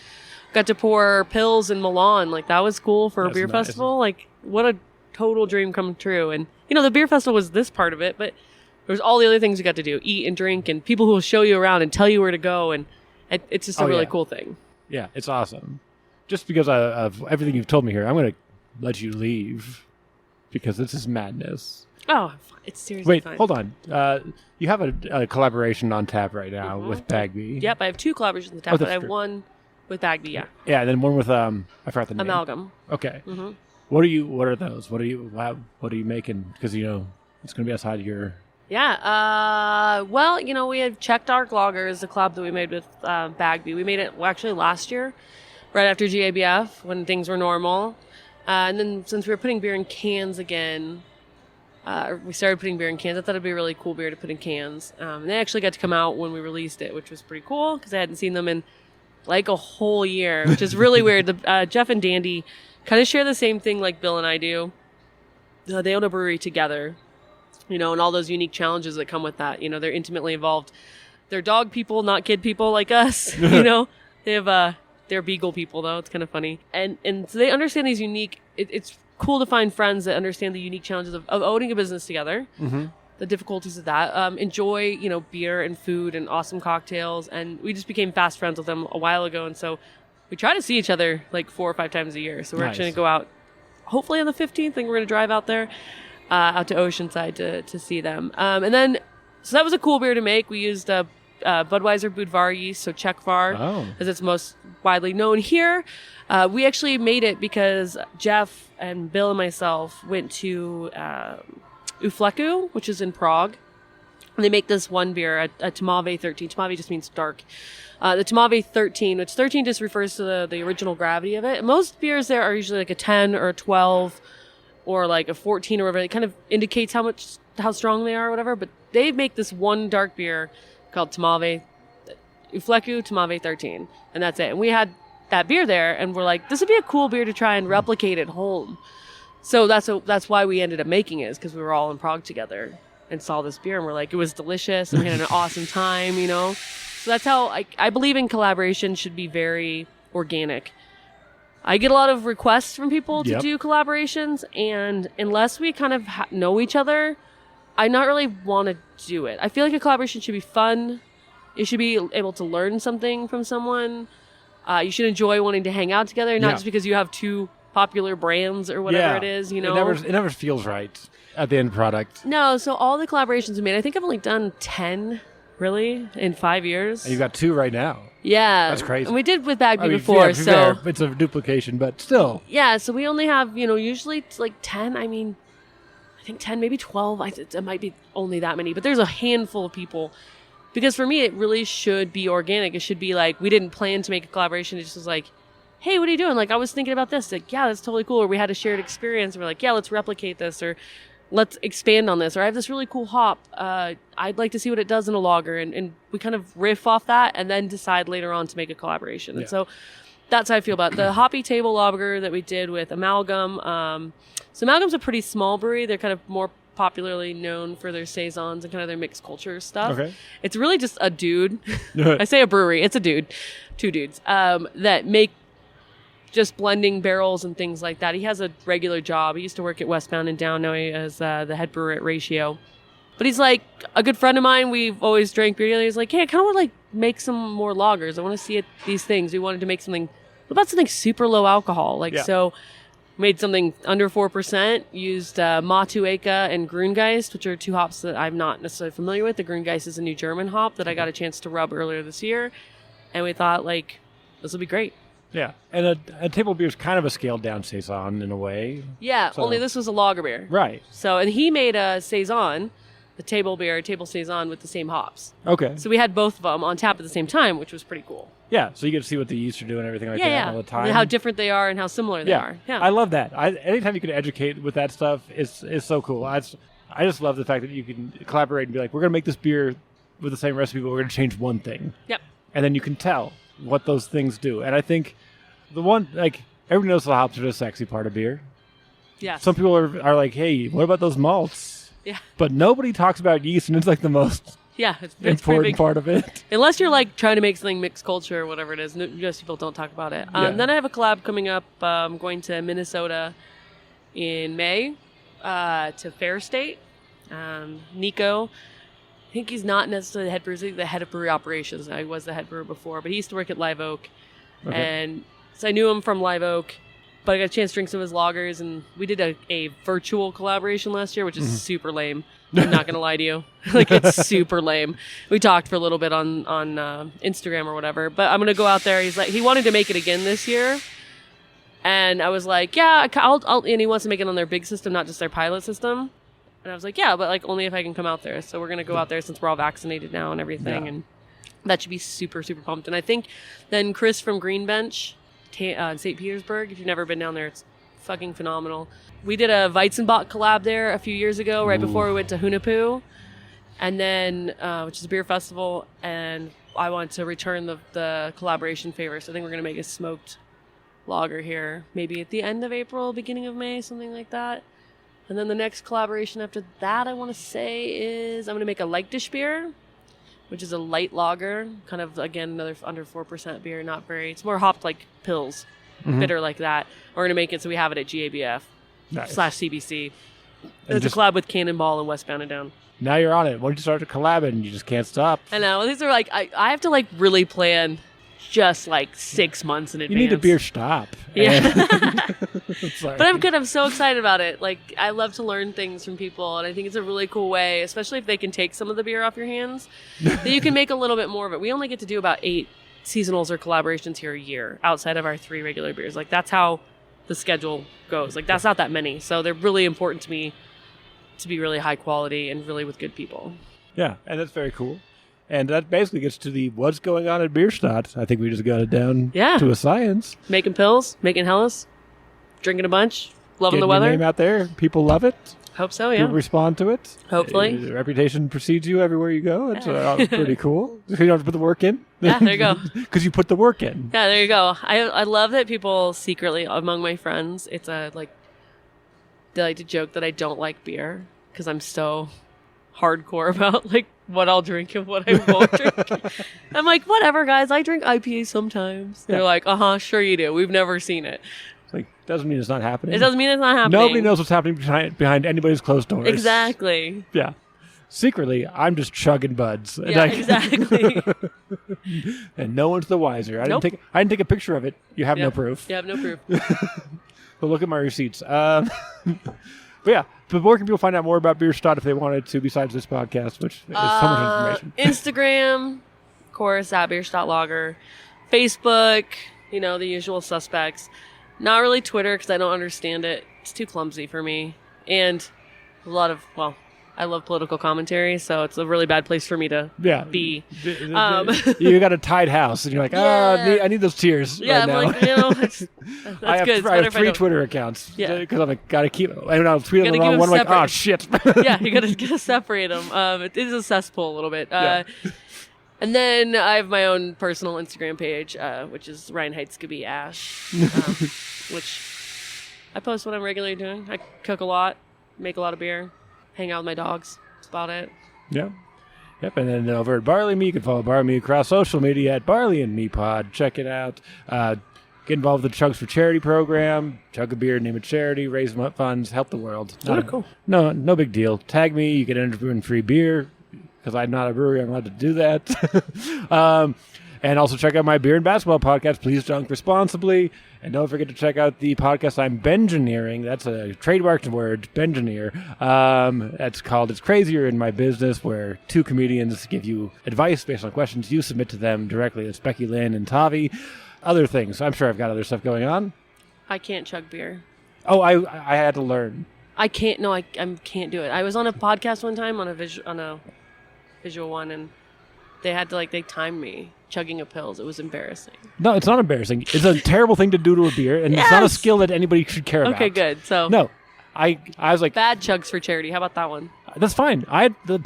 got to pour pills in Milan. Like, that was cool for a beer nice. festival. Like, what a total dream come true. And, the beer festival was this part of it, but there's all the other things you got to do, eat and drink, and people who will show you around and tell you where to go. And it's just a really cool thing. Yeah, it's awesome. Just because of everything you've told me here, I'm going to let you leave because this is madness. Oh, it's seriously Wait, fine. hold on. You have a collaboration on tap right now with Bagby. Yep, I have 2 collaborations with tap, but I have true. one with Bagby, yeah. Yeah, and then one with I forgot the name. Amalgam. Okay. Mm-hmm. What are those? What are you making? Because it's going to be outside your. Yeah. Well, we had Checked Dark Lager is the collab that we made with Bagby. We made it actually last year, right after GABF when things were normal, and then since we were putting beer in cans again. We started putting beer in cans. I thought it'd be a really cool beer to put in cans. And they actually got to come out when we released it, which was pretty cool because I hadn't seen them in like a whole year, which is really weird. Jeff and Dandy kind of share the same thing like Bill and I do. They own a brewery together, and all those unique challenges that come with that. They're intimately involved. They're dog people, not kid people like us. They have they're beagle people though. It's kind of funny, and so they understand these unique. It's cool to find friends that understand the unique challenges of owning a business together, the difficulties of that, enjoy, beer and food and awesome cocktails. And we just became fast friends with them a while ago. And so we try to see each other like 4 or 5 times a year. So we're actually going to go out, hopefully on the 15th. I think we're going to drive out there, out to Oceanside to see them. And then, so that was a cool beer to make. We used Budweiser Budvar yeast, so Czech Var, as it's most widely known here. We actually made it because Jeff and Bill and myself went to Ufleku, which is in Prague. And they make this one beer, a Tmave 13. Tmave just means dark. The Tmave 13, which 13 just refers to the original gravity of it. Most beers there are usually like a 10 or a 12 or like a 14 or whatever. It kind of indicates how strong they are or whatever. But they make this one dark beer called Tmave, Ufleku Tmave 13. And that's it. And we had that beer there, and we're like, this would be a cool beer to try and replicate at home. So that's why we ended up making it, is because we were all in Prague together and saw this beer, and we're like, it was delicious, and we had an awesome time, So that's how I believe in collaboration should be very organic. I get a lot of requests from people to do collaborations, and unless we kind of know each other, I not really want to do it. I feel like a collaboration should be fun. You should be able to learn something from someone. You should enjoy wanting to hang out together, not just because you have 2 popular brands or whatever it is, It never feels right at the end product. No, so all the collaborations we made, I think I've only done 10, really, in 5 years. And you've got 2 right now. Yeah. That's crazy. And we did with Bagby before, so... it's a duplication, but still. Yeah, so we only have, usually it's like 10, I think 10, maybe 12. It might be only that many, but there's a handful of people. Because for me, it really should be organic. It should be like, we didn't plan to make a collaboration. It just was like, hey, what are you doing? Like, I was thinking about this. Like, yeah, that's totally cool. Or we had a shared experience. And we're like, yeah, let's replicate this. Or let's expand on this. Or I have this really cool hop. I'd like to see what it does in a lager. And we kind of riff off that and then decide later on to make a collaboration. And so that's how I feel about it. The hoppy table lager that we did with Amalgam. So Amalgam's a pretty small brewery. They're kind of more popularly known for their saisons and kind of their mixed culture stuff. Okay. It's really just a dude. I say a brewery. It's a dude. Two dudes that make just blending barrels and things like that. He has a regular job. He used to work at Westbound and Down. Now he is the head brewer at Ratio. But he's like a good friend of mine. We've always drank beer together. He's like, hey, I kind of want to like make some more lagers. I want to see these things. We wanted to make something. What about something super low alcohol? So made something under 4%, used Matueka and Grüngeist, which are two hops that I'm not necessarily familiar with. The Grüngeist is a new German hop that I got a chance to rub earlier this year. And we thought, like, this will be great. Yeah. And a table beer is kind of a scaled down saison in a way. Yeah, So- only this was a lager beer. Right. So, and he made a saison, a table beer, table saison with the same hops. Okay. So we had both of them on tap at the same time, which was pretty cool. Yeah. So you get to see what the yeast are doing and everything like that all the time. And how different they are and how similar they are. Yeah. I love that. Anytime you can educate with that stuff is so cool. I just love the fact that you can collaborate and be like, we're going to make this beer with the same recipe, but we're going to change one thing. Yep. And then you can tell what those things do. And I think the one, like, everybody knows the hops are the sexy part of beer. Yeah. Some people are like, hey, what about those malts? Yeah. But nobody talks about yeast, and it's like the most It's important pretty big. part of it. Unless you're like trying to make something mixed culture or whatever it is, most people don't talk about it. Then I have a collab coming up. I'm going to Minnesota in May to Fair State. Nico, I think he's not necessarily the head brewer, he's the head of brewery operations. I was the head brewer before, but he used to work at Live Oak. Okay. And so I knew him from Live Oak, but I got a chance to drink some of his lagers, and we did a virtual collaboration last year, which is super lame. I'm not going to lie to you. Like, it's super lame. We talked for a little bit on Instagram or whatever, but I'm going to go out there. He's like, he wanted to make it again this year. And I was like, yeah, I'll, and he wants to make it on their big system, not just their pilot system. And I was like, yeah, but like only if I can come out there. So we're going to go out there since we're all vaccinated now and everything. And that should be super, super pumped. And I think then Chris from Green Bench, St. Petersburg, if you've never been down there, it's fucking phenomenal. We did a Weizenbach collab there a few years ago, right before we went to Hunapu, and then which is a beer festival. And I want to return the collaboration favor. So I think we're going to make a smoked lager here, maybe at the end of April, beginning of May, something like that. And then the next collaboration after that, I want to say, is I'm going to make a Leichtisch beer, which is a light lager, kind of, again, another under 4% beer, not very, it's more hopped like pills, bitter like that. We're going to make it so we have it at GABF /CBC. It's a collab with Cannonball and Westbound and Down. Now you're on it. Once you start to collab and you just can't stop. I know. These are like, I have to like really plan just like 6 months in advance. You need a beer stop. Yeah. Sorry. But I'm good. I'm so excited about it. Like, I love to learn things from people, and I think it's a really cool way, especially if they can take some of the beer off your hands, that you can make a little bit more of it. We only get to do about 8 seasonals or collaborations here a year outside of our 3 regular beers. Like, that's how the schedule goes. Like, that's not that many. So they're really important to me to be really high quality and really with good people. Yeah, and that's very cool. And that basically gets to the what's going on at Bierstadt. I think we just got it down to a science. Making pills, making Hellas, drinking a bunch, loving Getting the weather. your name out there. People love it. Hope so, yeah. People respond to it. Hopefully. The reputation precedes you everywhere you go. It's pretty cool. You don't have to put the work in. Yeah, there you go. Because you put the work in. Yeah, there you go. I love that people secretly, among my friends, it's they like to joke that I don't like beer because I'm so hardcore about like what I'll drink and what I won't drink. I'm like, whatever, guys. I drink IPA sometimes. They're like, sure you do. We've never seen it. It's like, doesn't mean it's not happening. It doesn't mean it's not happening. Nobody knows what's happening behind anybody's closed doors. Exactly. Yeah. Secretly, I'm just chugging buds. Yeah, exactly. And no one's the wiser. I didn't take a picture of it. You have no proof. You have no proof. But look at my receipts. But yeah, but where can people find out more about Bierstadt if they wanted to, besides this podcast, which is so much information? Instagram, of course, at Bierstadt Lager. Facebook, the usual suspects. Not really Twitter because I don't understand it. It's too clumsy for me. And a lot of, I love political commentary, so it's a really bad place for me to be. You got a tied house, and you're like, I need those tears. Yeah, right I'm now. like, that's I good. have 3 Twitter accounts. Yeah. Because I'm like, gotta keep. And I'll tweet on the wrong one. I'm like, oh shit. Yeah, you gotta separate them. It is a cesspool a little bit. And then I have my own personal Instagram page, which is Ryan Heights could be Ash, which I post what I'm regularly doing. I cook a lot, make a lot of beer, hang out with my dogs. That's about it. Yeah. Yep. And then over at Barley Me, you can follow Barley Me across social media at Barley and Me Pod. Check it out. Get involved with the Chugs for Charity program. Chug a beer, name a charity, raise funds, help the world. Cool. No big deal. Tag me. You get in free beer. Because I'm not a brewery, I'm allowed to do that. And also check out my beer and basketball podcast, Please Drunk Responsibly. And don't forget to check out the podcast I'm Bengineering. That's a trademarked word, Bengineer. That's called It's Crazier in My Business, where 2 comedians give you advice based on questions you submit to them directly. It's Becky Lynn and Tavi. Other things. I'm sure I've got other stuff going on. I can't chug beer. Oh, I had to learn. I can't. No, I can't do it. I was on a podcast one time on a visual one, and they had to they timed me chugging a pills. It was embarrassing. No, it's not embarrassing. It's a terrible thing to do to a beer, and It's not a skill that anybody should care about. Okay, good. So no, I was like, bad chugs for charity. How about that one? That's fine. The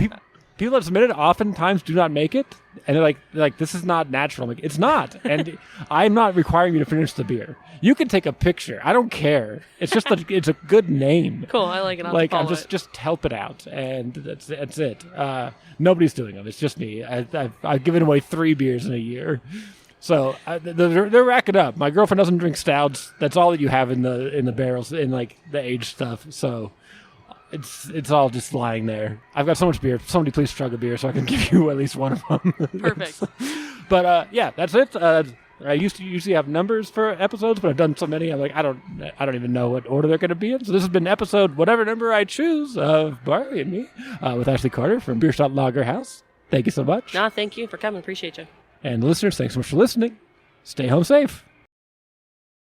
people that submitted oftentimes do not make it, and they're like, this is not natural. I'm like, it's not, and I'm not requiring you to finish the beer. You can take a picture. I don't care. It's just it's a good name. Cool. I like it. I'm just help it out, and that's it. Nobody's doing them. It's just me. I've given away 3 beers in a year, so they're racking up. My girlfriend doesn't drink stouts. That's all that you have in the barrels in the aged stuff. So it's all just lying there. I've got so much beer. Somebody please chug a beer so I can give you at least one of them. Perfect. But that's it. I used to usually have numbers for episodes, but I've done so many. I'm like, I don't even know what order they're going to be in. So this has been episode whatever number I choose of Barley and Me with Ashleigh Carter from Bierstadt Lagerhaus. Thank you so much. No, thank you for coming. Appreciate you. And listeners, thanks so much for listening. Stay home safe.